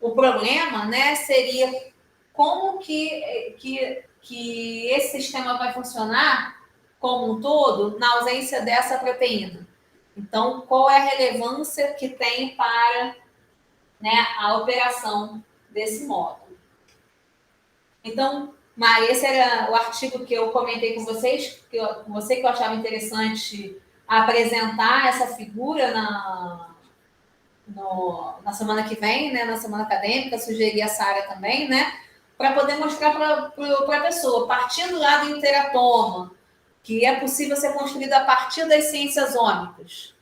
o problema, né, seria como que esse sistema vai funcionar como um todo na ausência dessa proteína. Então, qual é a relevância que tem para, né, a operação desse módulo? Então, Mari, esse era o artigo que eu comentei com vocês, que eu achava interessante apresentar essa figura na semana que vem, né, na semana acadêmica, sugeri essa área também, né, para poder mostrar para a pessoa, partindo lá do interatoma, que é possível ser construído a partir das ciências ômicas.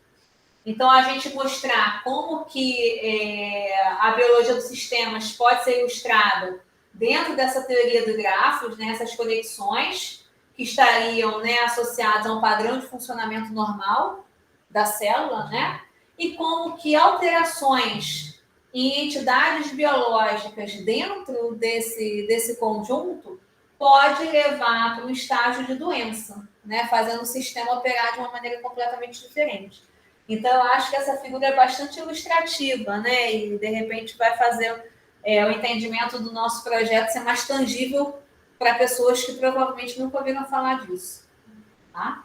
Então, a gente mostrar como que a biologia dos sistemas pode ser ilustrada dentro dessa teoria dos grafos, né, essas conexões que estariam, né, associadas a um padrão de funcionamento normal da célula, né, e como que alterações em entidades biológicas dentro desse conjunto pode levar para um estágio de doença, né, fazendo o sistema operar de uma maneira completamente diferente. Então, eu acho que essa figura é bastante ilustrativa, né, e de repente vai fazer o entendimento do nosso projeto ser mais tangível para pessoas que provavelmente nunca ouviram falar disso, tá?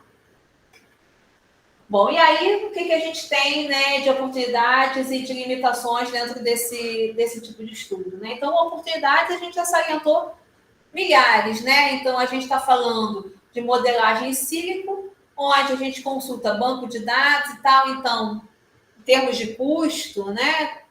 Bom, e aí, o que a gente tem, né, de oportunidades e de limitações dentro desse tipo de estudo, né? Então, oportunidades a gente já salientou milhares, né? Então, a gente está falando de modelagem em sílico, onde a gente consulta banco de dados e tal. Então, termos de custo, né?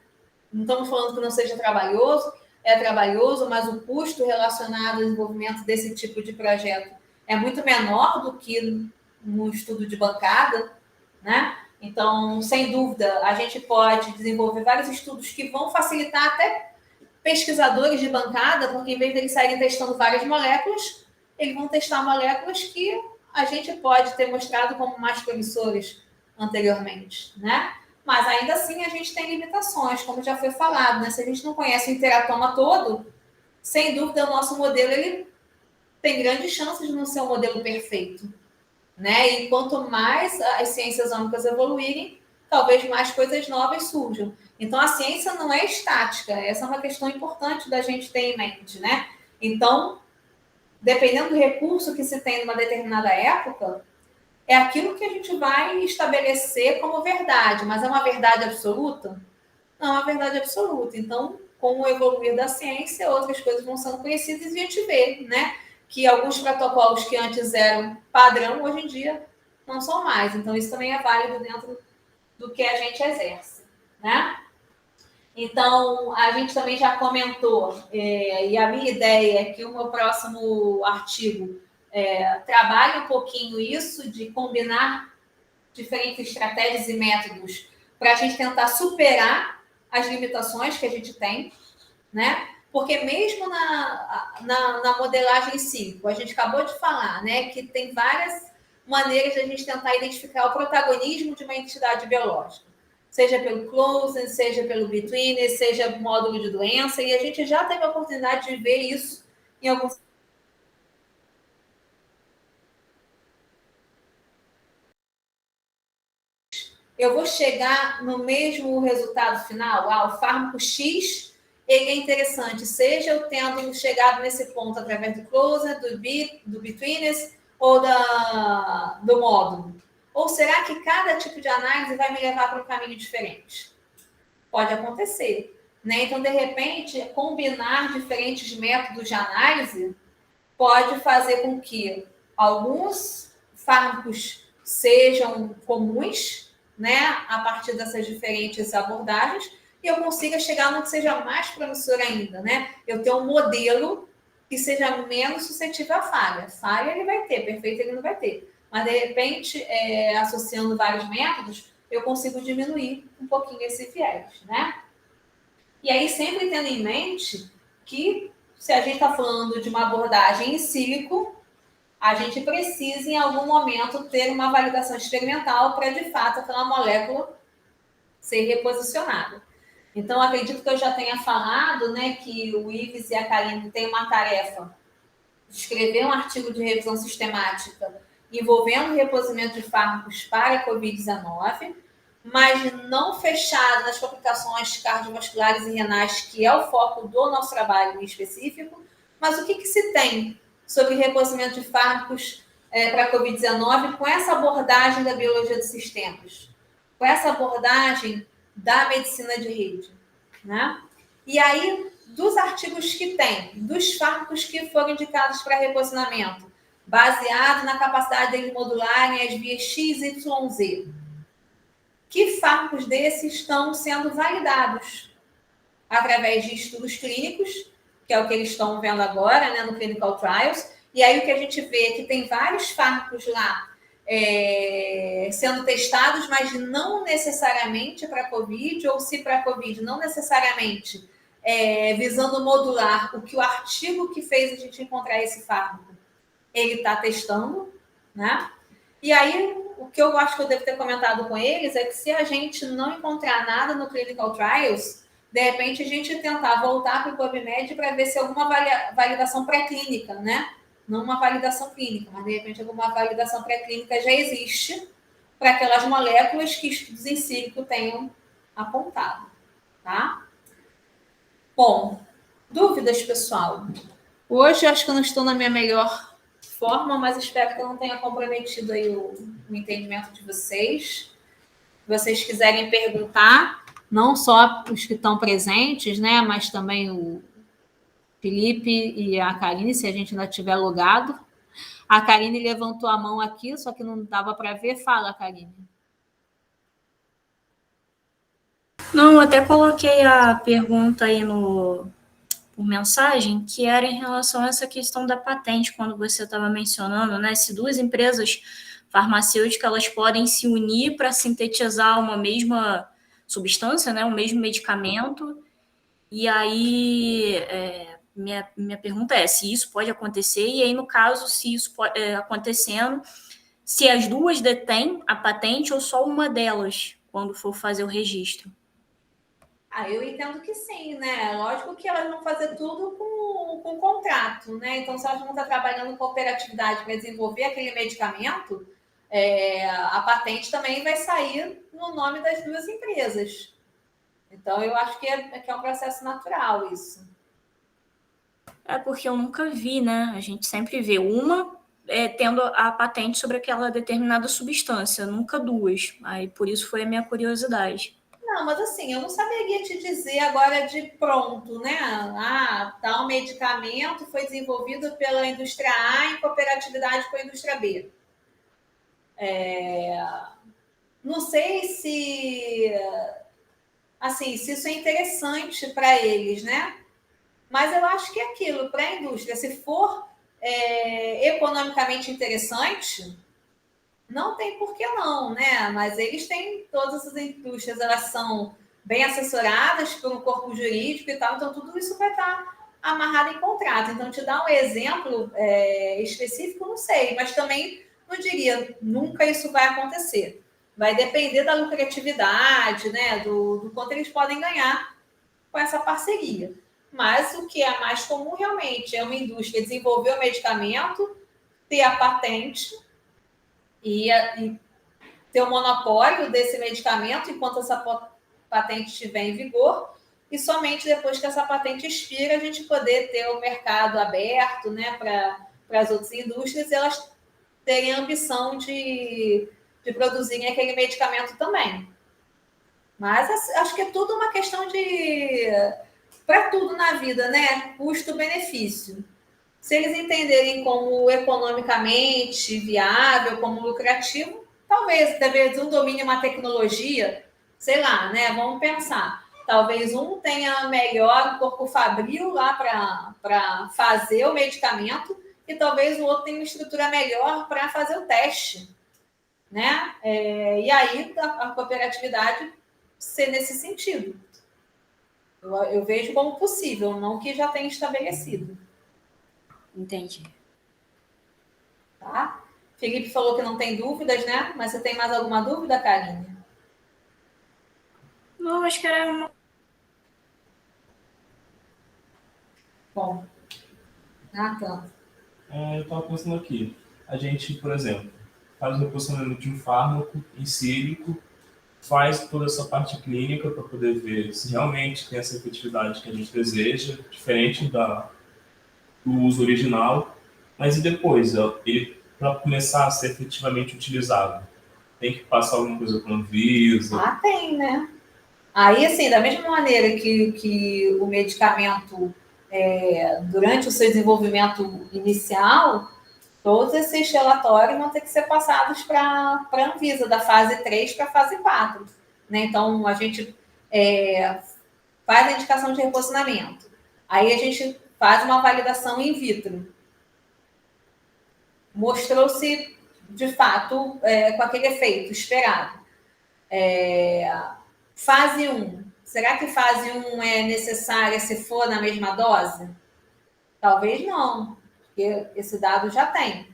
Não estamos falando que não seja trabalhoso, é trabalhoso, mas o custo relacionado ao desenvolvimento desse tipo de projeto é muito menor do que no estudo de bancada, né? Então, sem dúvida, a gente pode desenvolver vários estudos que vão facilitar até pesquisadores de bancada, porque em vez de eles saírem testando várias moléculas, eles vão testar moléculas que a gente pode ter mostrado como mais promissoras anteriormente, né? Mas ainda assim a gente tem limitações, como já foi falado, né? Se a gente não conhece o interatoma todo, sem dúvida o nosso modelo ele tem grandes chances de não ser um modelo perfeito, né? E quanto mais as ciências ômicas evoluírem, talvez mais coisas novas surjam. Então a ciência não é estática, essa é uma questão importante da gente ter em mente, né? Então, dependendo do recurso que se tem numa determinada época, é aquilo que a gente vai estabelecer como verdade, mas é uma verdade absoluta? Não é uma verdade absoluta. Então, com o evoluir da ciência, outras coisas vão sendo conhecidas e a gente vê, né? Que alguns protocolos que antes eram padrão, hoje em dia não são mais. Então, isso também é válido dentro do que a gente exerce, né? Então, a gente também já comentou, e a minha ideia é que o meu próximo artigo trabalhe um pouquinho isso, de combinar diferentes estratégias e métodos para a gente tentar superar as limitações que a gente tem, né? Porque mesmo na modelagem em si, a gente acabou de falar, né, que tem várias maneiras de a gente tentar identificar o protagonismo de uma entidade biológica. Seja pelo closing, seja pelo between, seja módulo de doença, e a gente já teve a oportunidade de ver isso em alguns. Eu vou chegar no mesmo resultado final, o fármaco X, ele é interessante, seja eu tendo chegado nesse ponto através do closer, do between ou do módulo. Ou será que cada tipo de análise vai me levar para um caminho diferente? Pode acontecer, né? Então, de repente, combinar diferentes métodos de análise pode fazer com que alguns fármacos sejam comuns, né, a partir dessas diferentes abordagens, e eu consiga chegar no que seja mais promissor ainda, né? Eu ter um modelo que seja menos suscetível à falha. Falha ele vai ter, perfeito ele não vai ter. Mas, de repente, associando vários métodos, eu consigo diminuir um pouquinho esse viés, né? E aí, sempre tendo em mente que, se a gente está falando de uma abordagem em sílico, a gente precisa, em algum momento, ter uma validação experimental para, de fato, aquela molécula ser reposicionada. Então, acredito que eu já tenha falado, né, que o Ives e a Karine têm uma tarefa de escrever um artigo de revisão sistemática envolvendo o reposicionamento de fármacos para a Covid-19, mas não fechado nas complicações cardiovasculares e renais, que é o foco do nosso trabalho em específico. Mas o que se tem sobre reposicionamento de fármacos para a Covid-19 com essa abordagem da biologia dos sistemas, com essa abordagem da medicina de rede, né? E aí, dos artigos que tem, dos fármacos que foram indicados para reposicionamento, baseado na capacidade deles modularem as vias X, Y, Z, que fármacos desses estão sendo validados através de estudos clínicos, que é o que eles estão vendo agora, né, no Clinical Trials, e aí o que a gente vê é que tem vários fármacos lá sendo testados, mas não necessariamente para COVID, ou se para COVID, não necessariamente visando modular o que o artigo que fez a gente encontrar esse fármaco, ele está testando, né? E aí, o que eu acho que eu devo ter comentado com eles é que se a gente não encontrar nada no Clinical Trials, de repente a gente tentar voltar para o PubMed para ver se alguma validação pré-clínica, né? Não uma validação clínica, mas de repente alguma validação pré-clínica já existe para aquelas moléculas que estudos em sílico tenham apontado, tá? Bom, dúvidas, pessoal? Hoje acho que eu não estou na minha melhor forma, mas espero que eu não tenha comprometido aí o entendimento de vocês. Se vocês quiserem perguntar, não só os que estão presentes, né, mas também o Felipe e a Karine, se a gente ainda tiver logado. A Karine levantou a mão aqui, só que não dava para ver. Fala, Karine. Não, até coloquei a pergunta aí por mensagem, que era em relação a essa questão da patente, quando você estava mencionando, né? Se duas empresas farmacêuticas elas podem se unir para sintetizar uma mesma substância, né? O mesmo medicamento. E aí, minha pergunta é se isso pode acontecer, e aí, no caso, se isso pode, acontecendo, se as duas detêm a patente ou só uma delas, quando for fazer o registro. Eu entendo que sim, né? Lógico que elas vão fazer tudo com contrato, né? Então, se elas vão estar trabalhando com cooperatividade para desenvolver aquele medicamento, a patente também vai sair no nome das duas empresas. Então, eu acho que é um processo natural isso. É porque eu nunca vi, né? A gente sempre vê uma tendo a patente sobre aquela determinada substância, nunca duas. Aí por isso foi a minha curiosidade. Não, mas assim, eu não saberia te dizer agora de pronto, né? Tal medicamento foi desenvolvido pela indústria A em cooperatividade com a indústria B. Não sei se isso é interessante para eles, né? Mas eu acho que é aquilo, para a indústria, se for economicamente interessante, não tem por que não, né? Mas eles têm, todas as indústrias, elas são bem assessoradas por um corpo jurídico e tal, então tudo isso vai estar amarrado em contrato. Então, te dar um exemplo específico, não sei, mas também não diria, nunca isso vai acontecer. Vai depender da lucratividade, né? Do quanto eles podem ganhar com essa parceria. Mas o que é mais comum realmente é uma indústria desenvolver o medicamento, ter a patente e ter o monopólio desse medicamento enquanto essa patente estiver em vigor, e somente depois que essa patente expira a gente poder ter o mercado aberto, né, para as outras indústrias e elas terem a ambição de produzirem aquele medicamento também. Mas acho que é tudo uma questão de... Para tudo na vida, né? Custo-benefício. Se eles entenderem como economicamente viável, como lucrativo, talvez, talvez um domine uma tecnologia, sei lá, né? Vamos pensar. Talvez um tenha melhor corpo fabril lá para fazer o medicamento e talvez o outro tenha uma estrutura melhor para fazer o teste, né? E aí a cooperatividade ser nesse sentido. Eu vejo como possível, não que já tenha estabelecido. Entendi. Tá? Felipe falou que não tem dúvidas, né? Mas você tem mais alguma dúvida, Karine? Não, acho que era uma. Bom, Nathan. Eu estava pensando aqui, a gente, por exemplo, faz o reposicionamento de um fármaco em sílico, faz toda essa parte clínica para poder ver se realmente tem essa efetividade que a gente deseja, diferente do uso original, mas e depois, ele para começar a ser efetivamente utilizado, tem que passar alguma coisa para a Anvisa? Tem, né? Aí, assim, da mesma maneira que o medicamento, durante o seu desenvolvimento inicial, todos esses relatórios vão ter que ser passados para a Anvisa, da fase 3 para a fase 4. Né? Então, a gente faz a indicação de reposicionamento. Aí a gente faz uma validação in vitro. Mostrou-se, de fato, com aquele efeito esperado. Fase 1. Será que fase 1 é necessária se for na mesma dose? Talvez não, porque esse dado já tem,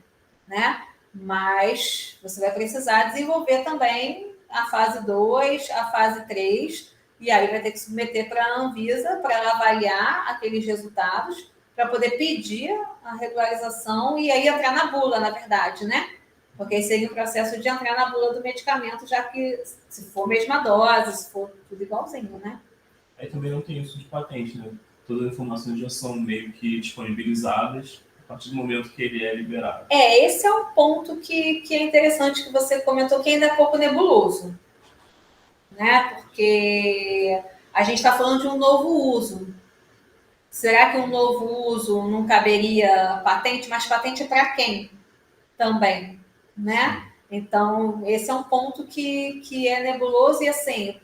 né? Mas você vai precisar desenvolver também a fase 2, a fase 3, e aí vai ter que submeter para a Anvisa para ela avaliar aqueles resultados, para poder pedir a regularização e aí entrar na bula, na verdade, né? Porque aí seria o processo de entrar na bula do medicamento, já que se for mesma dose, se for tudo igualzinho, né? Aí também não tem isso de patente, né? Todas as informações já são meio que disponibilizadas a partir do momento que ele é liberado. Esse é um ponto que é interessante que você comentou, que ainda é pouco nebuloso, né? Porque a gente está falando de um novo uso. Será que um novo uso não caberia patente? Mas patente para quem também, né? Então, esse é um ponto que é nebuloso e, assim,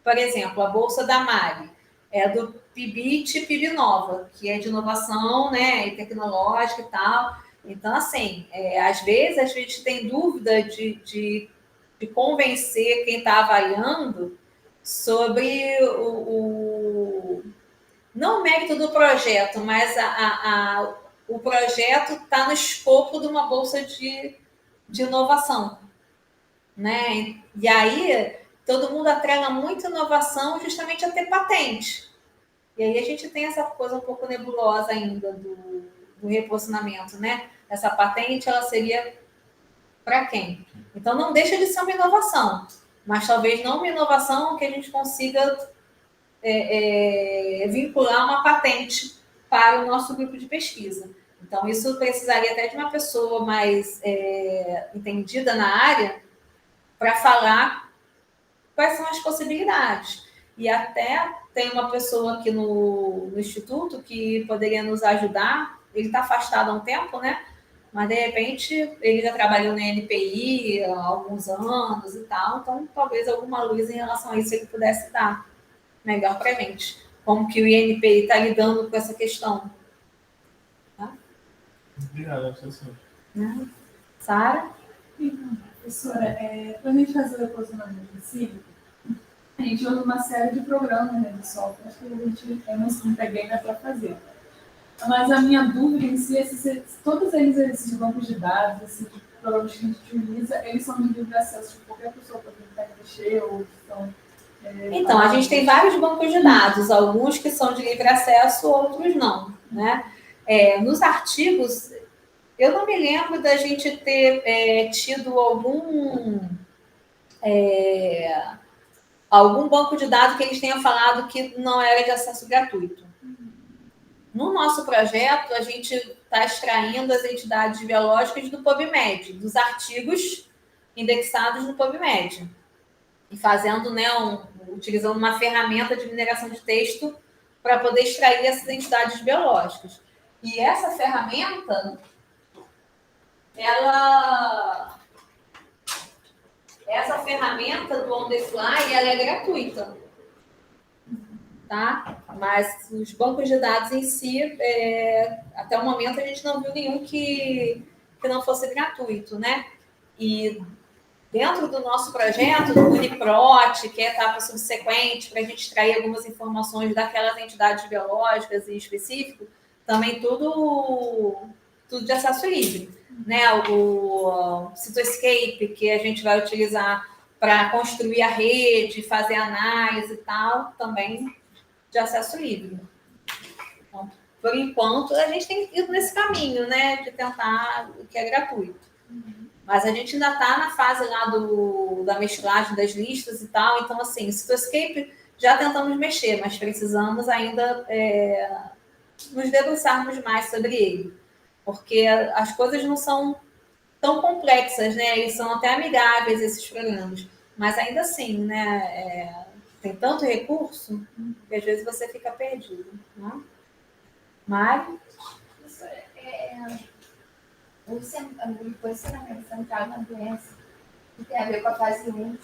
por exemplo, a Bolsa da Mari é do PIBIT e PIBINOVA, que é de inovação, né, e tecnológica e tal. Então, assim, às vezes a gente tem dúvida de convencer quem está avaliando sobre não o mérito do projeto, mas o projeto está no escopo de uma bolsa de inovação, né? E aí todo mundo atrela muito inovação justamente a ter patente. E aí a gente tem essa coisa um pouco nebulosa ainda do reposicionamento, né? Essa patente, ela seria para quem? Então não deixa de ser uma inovação, mas talvez não uma inovação que a gente consiga vincular uma patente para o nosso grupo de pesquisa. Então, isso precisaria até de uma pessoa mais entendida na área para falar quais são as possibilidades. E até tem uma pessoa aqui no Instituto que poderia nos ajudar. Ele está afastado há um tempo, né? Mas, de repente, ele já trabalhou na NPI há alguns anos e tal. Então, talvez alguma luz em relação a isso ele pudesse dar melhor para a gente. Como que o INPI está lidando com essa questão. Tá? Obrigado, professor. Né? Sara? Professora, para a gente fazer o reposicionamento em si, a gente usa uma série de programas, né, de software, acho que a gente não peguei para fazer. Mas a minha dúvida em si é se todos eles, esses bancos de dados, esses programas que a gente utiliza, eles são de livre acesso, tipo, qualquer pessoa pode mexer ou são... Então, a gente tem vários bancos de dados, alguns que são de livre acesso, outros não, né? Nos artigos, eu não me lembro da gente ter tido algum banco de dados que eles tenham falado que não era de acesso gratuito. No nosso projeto, a gente está extraindo as entidades biológicas do PubMed, dos artigos indexados no PubMed. E fazendo, né, utilizando uma ferramenta de mineração de texto para poder extrair essas entidades biológicas. E essa ferramenta, essa ferramenta do On The Fly, ela é gratuita, tá? Mas os bancos de dados em si, até o momento a gente não viu nenhum que não fosse gratuito, né? E dentro do nosso projeto, do Uniprot, que é a etapa subsequente, para a gente extrair algumas informações daquelas entidades biológicas em específico, também tudo de acesso livre. Né? O Cytoscape, que a gente vai utilizar para construir a rede, fazer análise e tal, também de acesso livre. Então, por enquanto, a gente tem ido nesse caminho, né, de tentar o que é gratuito. Mas a gente ainda está na fase lá da mesclagem das listas e tal. Então, assim, o Cytoscape já tentamos mexer, mas precisamos ainda nos debruçarmos mais sobre ele. Porque as coisas não são tão complexas, né? Eles são até amigáveis, esses programas. Mas ainda assim, né? Tem tanto recurso que às vezes você fica perdido. Né? Mari? O posicionamento central na doença que tem a ver com a fase 1 do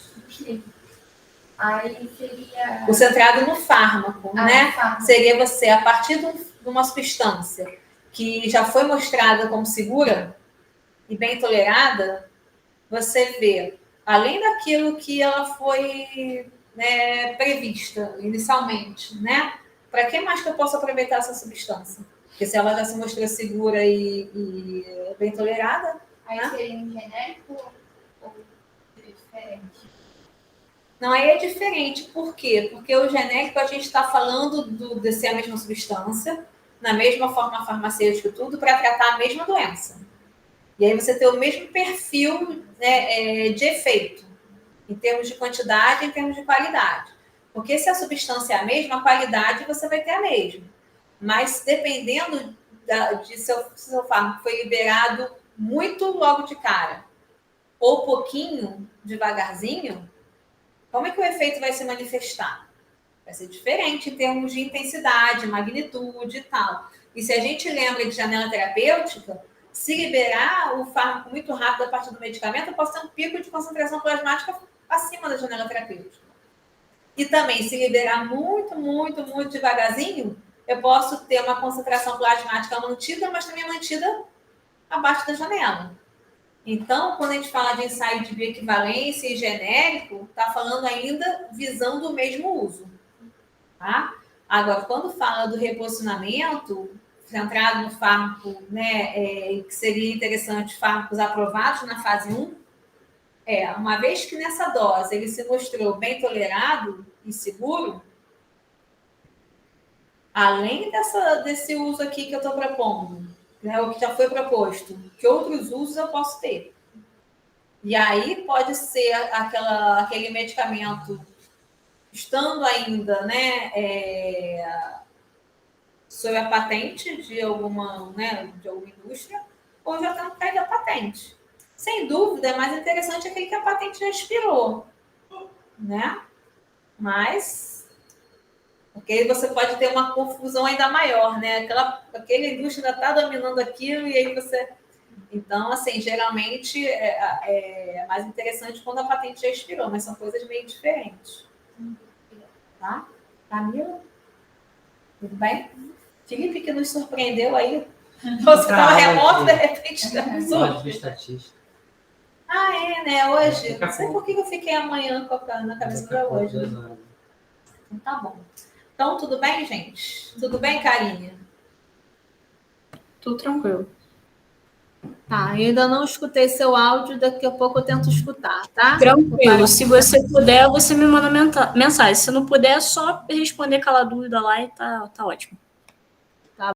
aí seria... O centrado no fármaco, né? No fármaco. Seria você, a partir de uma substância que já foi mostrada como segura e bem tolerada, você vê, além daquilo que ela foi, né, prevista inicialmente, né? Para que mais que eu posso aproveitar essa substância? Porque se ela já se mostrou segura e bem tolerada... Aí né? seria um genérico ou seria diferente? Não, aí é diferente. Por quê? Porque o genérico a gente está falando de ser a mesma substância, na mesma forma farmacêutica e tudo, para tratar a mesma doença. E aí você tem o mesmo perfil, né, de efeito, em termos de quantidade e em termos de qualidade. Porque se a substância é a mesma, a qualidade você vai ter a mesma. Mas dependendo de se o seu fármaco foi liberado muito logo de cara, ou pouquinho, devagarzinho, como é que o efeito vai se manifestar? Vai ser diferente em termos de intensidade, magnitude e tal. E se a gente lembra de janela terapêutica, se liberar o fármaco muito rápido a partir do medicamento, pode ter um pico de concentração plasmática acima da janela terapêutica. E também, se liberar muito, muito, muito devagarzinho, eu posso ter uma concentração plasmática mantida, mas também mantida abaixo da janela. Então, quando a gente fala de ensaio de bioequivalência e genérico, está falando ainda visando o mesmo uso. Tá? Agora, quando fala do reposicionamento, centrado no fármaco, né, que seria interessante, fármacos aprovados na fase 1, uma vez que nessa dose ele se mostrou bem tolerado e seguro, além desse uso aqui que eu estou propondo, né, o que já foi proposto, que outros usos eu posso ter? E aí pode ser aquele medicamento estando ainda, né, sob a patente de alguma, né, de alguma indústria, ou já tendo caído a patente. Sem dúvida, é mais interessante aquele que a patente já expirou, né? Mas, porque você pode ter uma confusão ainda maior, né? Aquela indústria ainda está dominando aquilo e aí você... Então, assim, geralmente é mais interessante quando a patente já expirou, mas são coisas meio diferentes. Tá? Camila? Tudo bem? Felipe, que nos surpreendeu aí. Você estava remoto, de repente... Pode de estatística. Né? Hoje. Não sei por que eu fiquei amanhã na cabeça para hoje. Então, tá bom. Então, tudo bem, gente? Tudo bem, Carinha? Tudo tranquilo. Tá, ainda não escutei seu áudio, daqui a pouco eu tento escutar, tá? Tranquilo. Se você puder, você me manda mensagem. Se não puder, é só responder aquela dúvida lá e tá ótimo.